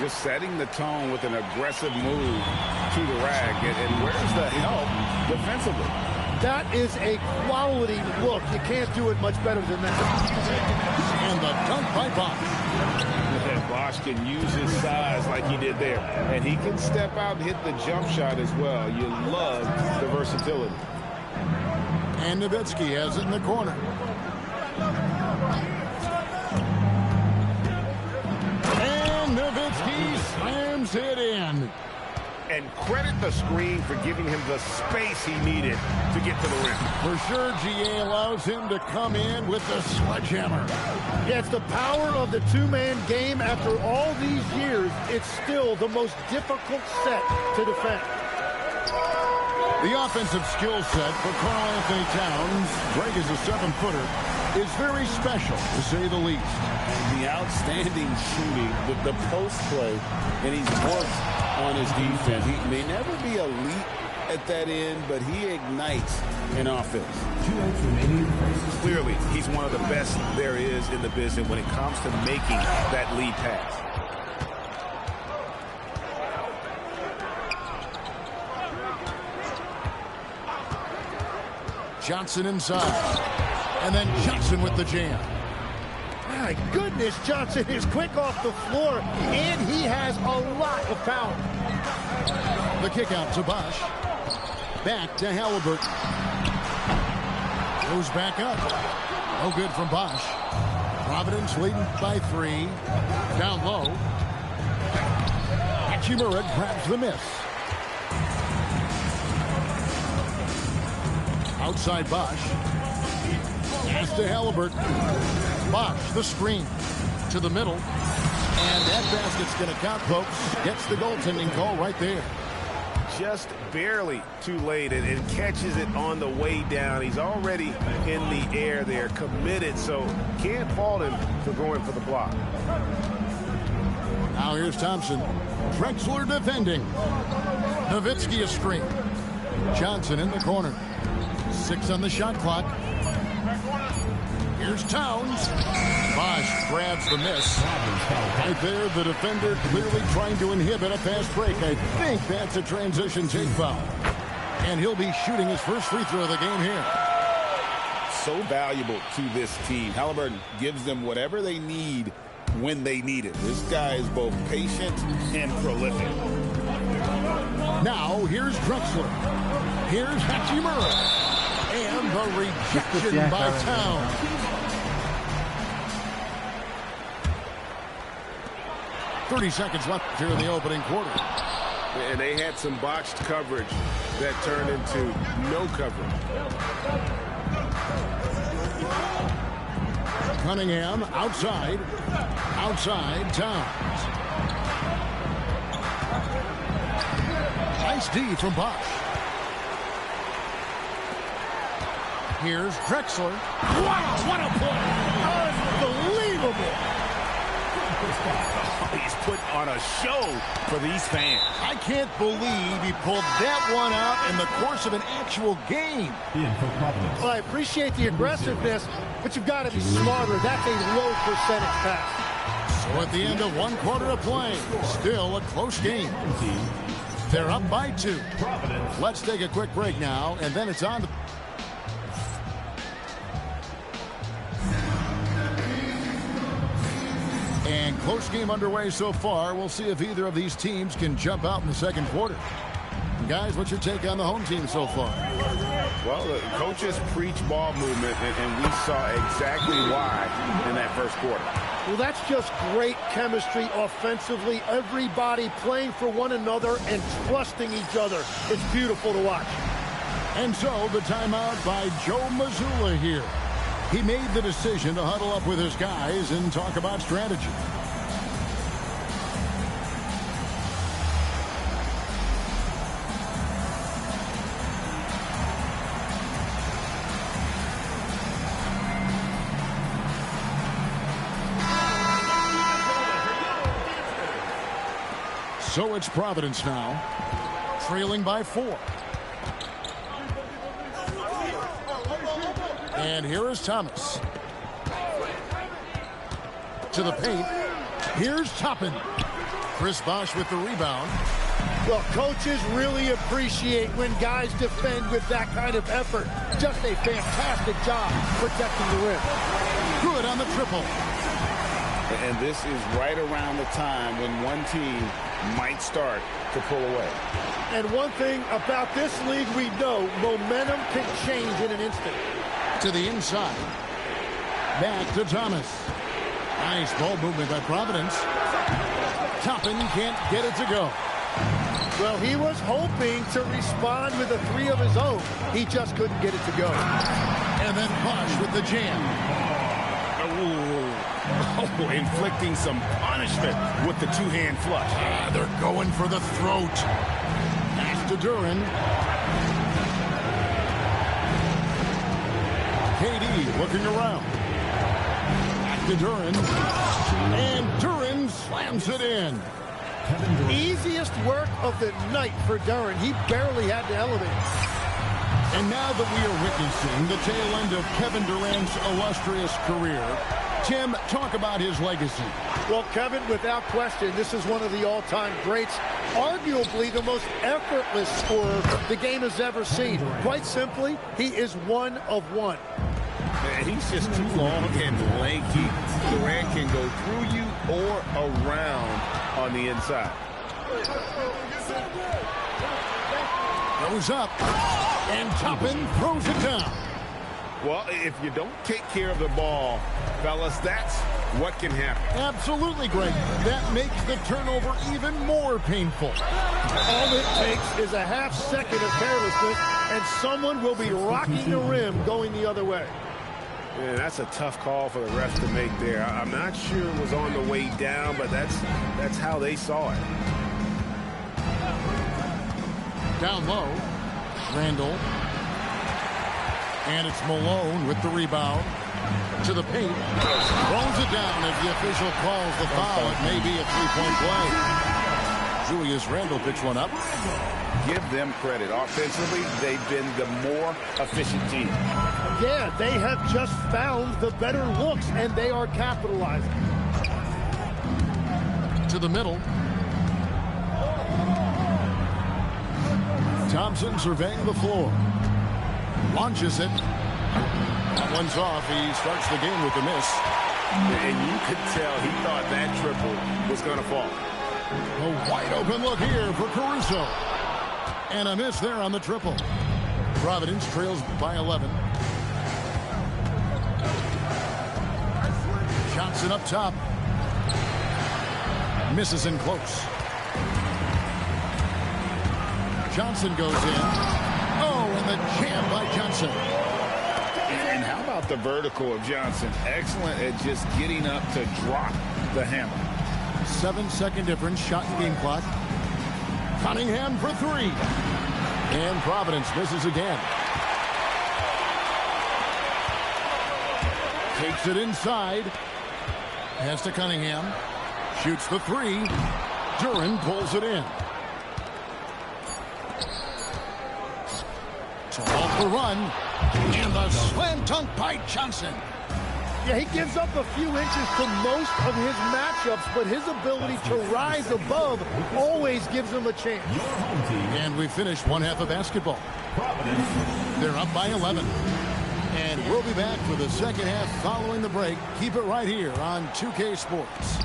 Just setting the tone with an aggressive move to the rack. And where's the help defensively? That is a quality look. You can't do it much better than that. And the dunk by Bosh. And Bosh can use his size like he did there. And he can step out and hit the jump shot as well. You love the versatility. And Nowitzki has it in the corner. And Nowitzki slams it in. And credit the screen for giving him the space he needed to get to the rim. For sure, GA allows him to come in with the sledgehammer. Yeah, it's the power of the two-man game. After all these years, it's still the most difficult set to defend. The offensive skill set for Karl Anthony Towns, Greg is a 7-footer, is very special, to say the least. The outstanding shooting, the post play, and he's worked on his defense. He may never be elite at that end, but he ignites an offense. Clearly, he's one of the best there is in the business when it comes to making that lead pass. Johnson inside. And then Johnson with the jam. My goodness, Johnson is quick off the floor, and he has a lot of power. The kick out to Bosh. Back to Halliburton. Goes back up. No good from Bosh. Providence leading by 3. Down low. Hachimura grabs the miss. Outside Bosh. Pass to Halliburton. Bosh, the screen. To the middle. And that basket's going to count, folks. Gets the goaltending call right there. Just barely too late and catches it on the way down. He's already in the air there, committed, so can't fault him for going for the block. Now here's Thompson. Drexler defending. Nowitzki a screen. Johnson in the corner. 6 on the shot clock. Here's Towns. Bosh grabs the miss. Right there, the defender clearly trying to inhibit a fast break. I think that's a transition take foul. And he'll be shooting his first free throw of the game here. So valuable to this team. Halliburton gives them whatever they need when they need it. This guy is both patient and prolific. Now, here's Drexler. Here's Hachimura. And the rejection by Towns. .30 seconds left here in the opening quarter. And they had some botched coverage that turned into no coverage. Cunningham outside. Outside Towns. Nice D from Bosh. Here's Drexler. Wow, what a play! Unbelievable! He's put on a show for these fans. I can't believe he pulled that one out in the course of an actual game. Well, I appreciate the aggressiveness, but you've got to be smarter. That's a low percentage pass. So at the end of 1 quarter of play, still a close game. They're up by 2. Let's take a quick break now, and then it's on to... And close game underway so far. We'll see if either of these teams can jump out in the second quarter. Guys, what's your take on the home team so far? Well, the coaches preach ball movement, and we saw exactly why in that first quarter. Well, that's just great chemistry offensively. Everybody playing for one another and trusting each other. It's beautiful to watch. And so the timeout by Joe Mazzulla here. He made the decision to huddle up with his guys and talk about strategy. So it's Providence now, trailing by 4. And here is Thomas. To the paint. Here's Toppin. Chris Bosh with the rebound. Well, coaches really appreciate when guys defend with that kind of effort. Just a fantastic job protecting the rim. Good on the triple. And this is right around the time when one team might start to pull away. And one thing about this league we know, momentum can change in an instant. To the inside. Back to Thomas. Nice ball movement by Providence. Toppin can't get it to go. Well, he was hoping to respond with a three of his own. He just couldn't get it to go. And then Bosh with the jam. Oh, inflicting some punishment with the two-hand flush. They're going for the throat. Pass to Duren. KD looking around. Back to Duren. And Duren slams it in. Easiest work of the night for Duren. He barely had to elevate. And now that we are witnessing the tail end of Kevin Durant's illustrious career, Tim, talk about his legacy. Well, Kevin, without question, this is one of the all-time greats. Arguably the most effortless scorer the game has ever seen. Quite simply, he is one of one. Man, he's just too long and lanky. Durant can go through you or around on the inside. Goes up, and Toppin throws it down. Well, if you don't take care of the ball, fellas, that's what can happen. Absolutely, Greg. That makes the turnover even more painful. All it takes is a half second of carelessness, and someone will be rocking the rim going the other way. Yeah, that's a tough call for the refs to make there. I'm not sure it was on the way down, but that's how they saw it. Down low, Randall. And it's Malone with the rebound. To the paint. Throws it down. If the official calls the foul, it may be a three-point play. Julius Randall picks one up. Give them credit. Offensively, they've been the more efficient team. Yeah, they have just found the better looks, and they are capitalizing. To the middle. Thompson surveying the floor. Launches it. That one's off. He starts the game with a miss. And you could tell he thought that triple was going to fall. A wide open look here for Caruso. And a miss there on the triple. Providence trails by 11. Johnson up top. Misses in close. Johnson goes in. Oh, and the jam by Johnson. And how about the vertical of Johnson? Excellent at just getting up to drop the hammer. 7-second difference, shot and game clock. Cunningham for three. And Providence misses again. Takes it inside. Pass to Cunningham. Shoots the three. Duren pulls it in. So off the run. And the slam dunk by Johnson. Yeah, he gives up a few inches to most of his matchups, but his ability to rise above always gives him a chance. And we finished one half of basketball. They're up by 11. And we'll be back for the second half following the break. Keep it right here on 2K Sports.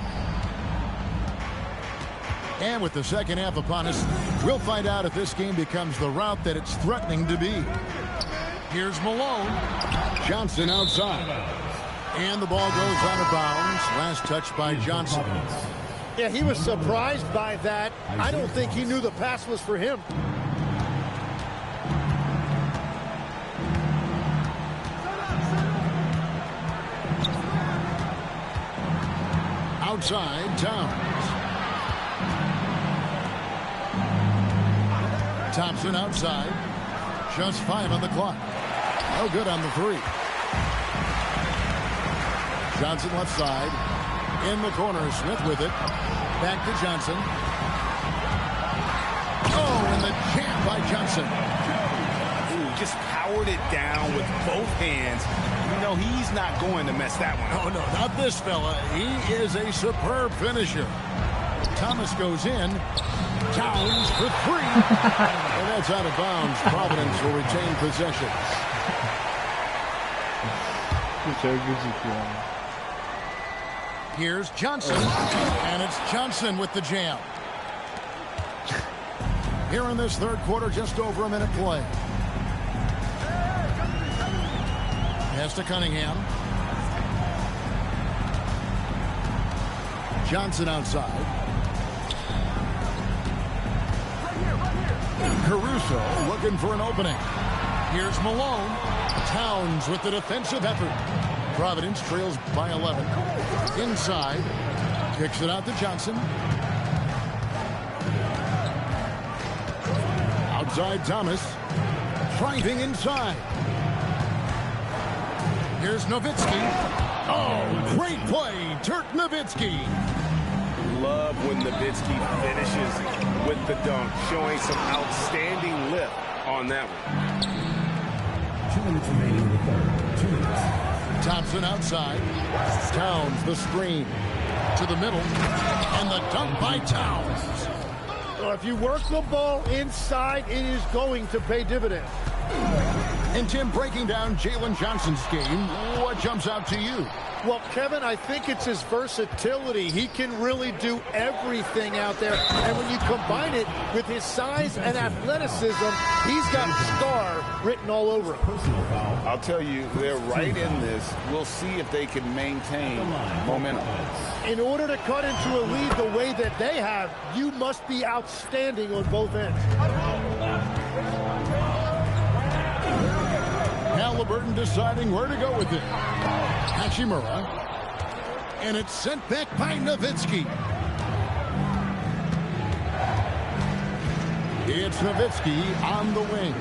And with the second half upon us, we'll find out if this game becomes the route that it's threatening to be. Here's Malone. Johnson outside. And the ball goes out of bounds. Last touch by Johnson. Yeah, he was surprised by that. I don't think he knew the pass was for him. Outside, Towns. Thompson outside. Just 5 on the clock. No good on the three. Johnson left side. In the corner, Smith with it. Back to Johnson. Oh, and the jam by Johnson. Ooh, just powered it down with both hands. You know he's not going to mess that one up. Oh, no, not this fella. He is a superb finisher. Thomas goes in. Towns for 3. And that's out of bounds. Providence will retain possession. Here's Johnson. And it's Johnson with the jam. Here in this third quarter, just over a minute play. Pass to Cunningham. Johnson outside. Caruso looking for an opening. Here's Malone. Towns with the defensive effort. Providence trails by 11. Inside. Kicks it out to Johnson. Outside Thomas. Driving inside. Here's Nowitzki. Oh, great play. Dirk Nowitzki. Love when Nowitzki finishes with the dunk, showing some outstanding lift on that one. 2 minutes remaining in the third. 2 minutes. Thompson outside. Towns the screen. To the middle. And the dunk by Towns. Well, if you work the ball inside, it is going to pay dividends. And Tim, breaking down Jalen Johnson's game, what jumps out to you? Well, Kevin, I think it's his versatility. He can really do everything out there. And when you combine it with his size and athleticism, he's got star written all over him. I'll tell you, they're right in this. We'll see if they can maintain momentum. In order to cut into a lead the way that they have, you must be outstanding on both ends. Halliburton deciding where to go with it. Hachimura. And it's sent back by Nowitzki. It's Nowitzki on the wing.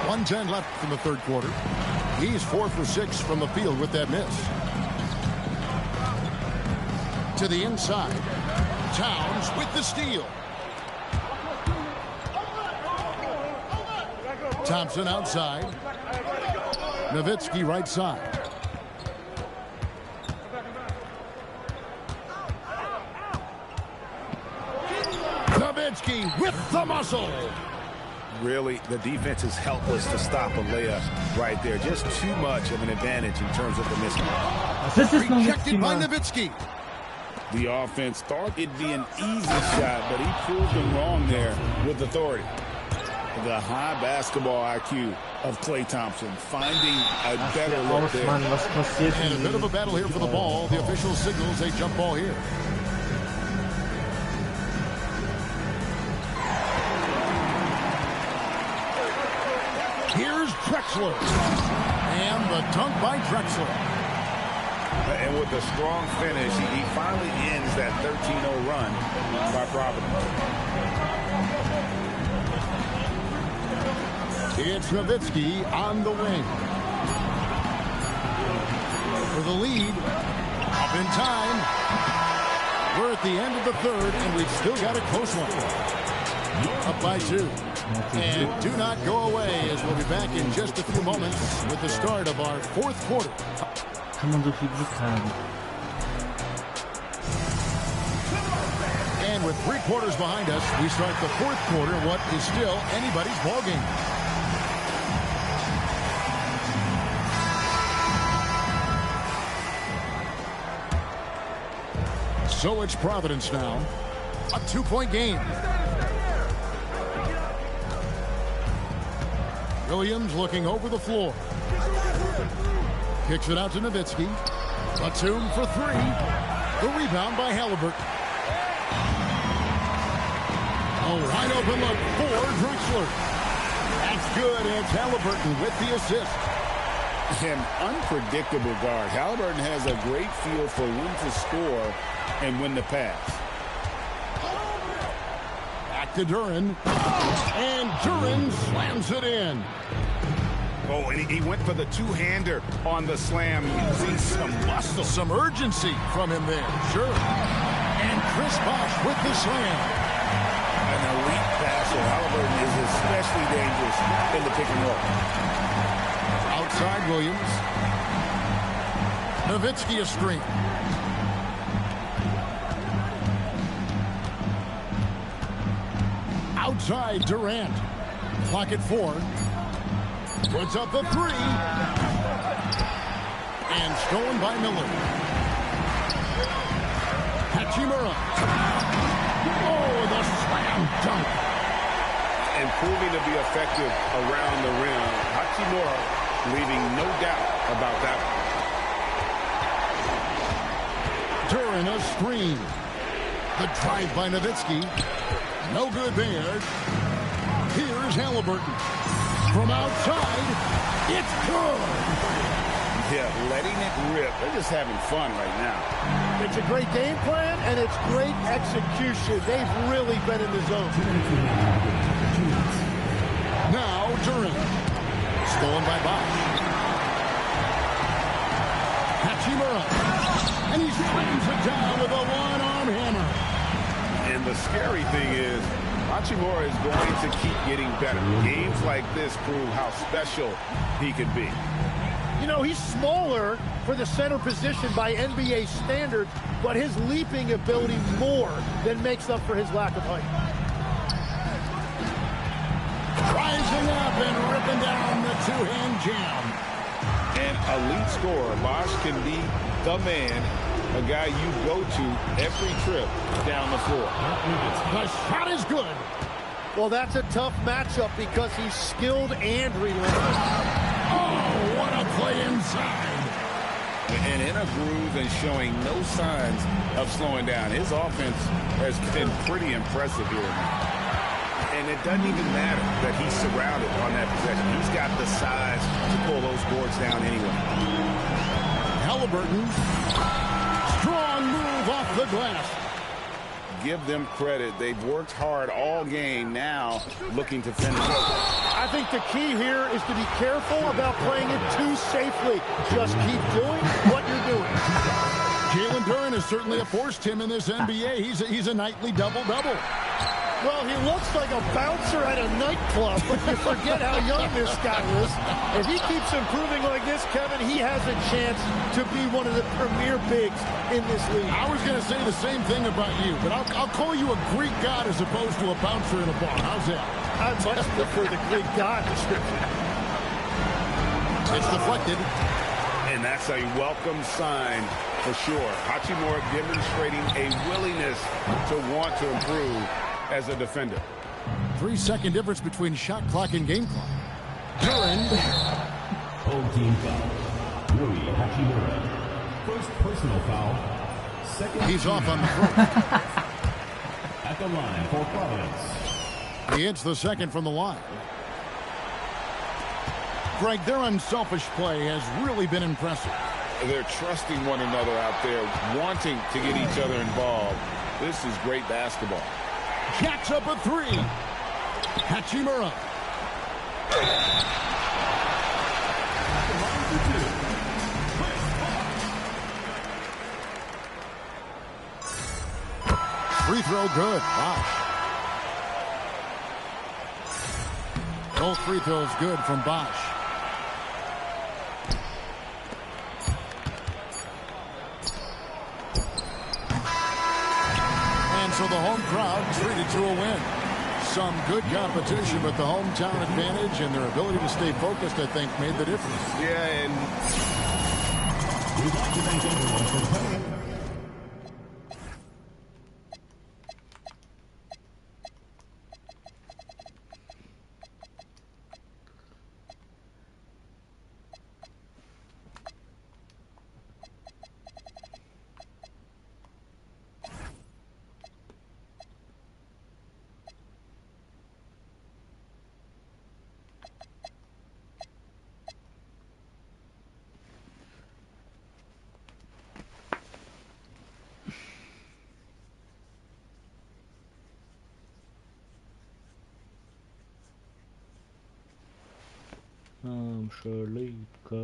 .110 left in the third quarter. He's 4 for 6 from the field with that miss. To the inside. Towns with the steal. Thompson outside. Nowitzki right side. Nowitzki with the muscle. Really, the defense is helpless to stop a layup right there. Just too much of an advantage in terms of the mismatch. Rejected by Nowitzki. The offense thought it'd be an easy shot, but he proved them wrong there with authority. The high basketball IQ of Klay Thompson, finding a better look there. And a bit of a battle here for the ball. The official signals a jump ball here. Here's Drexler. And the dunk by Drexler. And with a strong finish, he finally ends that 13-0 run by Providence. It's Nowitzki on the wing. For the lead. Up in time. We're at the end of the third, and we've still got a close one. Up by 2. And do not go away, as we'll be back in just a few moments with the start of our fourth quarter. And with 3 quarters behind us, we start the fourth quarter, what is still anybody's ballgame. So it's Providence now. A 2-point game. Williams looking over the floor. Kicks it out to Nowitzki. Batum for 3. The rebound by Halliburton. A wide open look for Drexler. That's good. It's Halliburton with the assist. An unpredictable guard. Halliburton has a great feel for when to score and when to pass. Back to Duren. And Duren slams it in. Oh, and he went for the two-hander on the slam, using some muscle. Some urgency from him there, sure. And Chris Bosh with the slam. special. Halliburton is especially dangerous in the pick and roll. Outside Williams. Nowitzki a screen. Outside Durant. Clock at 4. Puts up the 3. And stolen by Miller. Hachimura. Oh, the slam dunk. And proving to be effective around the rim. Hachimura leaving no doubt about that one. During a screen. The drive by Nowitzki. No good there. Here's Halliburton. From outside, it's good. Yeah, letting it rip. They're just having fun right now. It's a great game plan, and it's great execution. They've really been in the zone. Now, Durant. Stolen by Bosch. Hachimura. And he slams it down with a one-arm hammer. And the scary thing is, Hachimura is going to keep getting better. Games like this prove how special he can be. You know, he's smaller for the center position by NBA standards, but his leaping ability more than makes up for his lack of height. Rising up and ripping down the two-hand jam. An elite scorer, Bosch can be the man, a guy you go to every trip down the floor. The shot is good. Well, that's a tough matchup because he's skilled and relentless. Oh, what a play inside. And in a groove and showing no signs of slowing down. His offense has been pretty impressive here. And it doesn't even matter that he's surrounded on that possession. He's got the size to pull those boards down anyway. Halliburton. Strong move off the glass. Give them credit. They've worked hard all game, now looking to finish up. I think the key here is to be careful about playing it too safely. Just keep doing what you're doing. Jalen Duren is certainly a force, Tim, in this NBA. He's a nightly double-double. Well, he looks like a bouncer at a nightclub, but you forget how young this guy is. If he keeps improving like this, Kevin, he has a chance to be one of the premier bigs in this league. I was going to say the same thing about you, but I'll call you a Greek god as opposed to a bouncer in a bar. How's that? I much prefer the Greek god description. It's deflected. And that's a welcome sign for sure. Hachimura demonstrating a willingness to want to improve as a defender. 3-second difference between shot clock and game clock. Duren. Home team foul. Rui Hachimura. First personal foul. Second. He's off on the front. At the line for Providence. He hits the second from the line. Greg, their unselfish play has really been impressive. They're trusting one another out there, wanting to get each other involved. This is great basketball. Jacks up a 3. Hachimura. Free throw good. Bosch. Both free throws good from Bosch. So the home crowd treated to a win. Some good competition, but the hometown advantage and their ability to stay focused, I think, made the difference. Yeah, and we'd like to thank everyone for coming. Шалейка.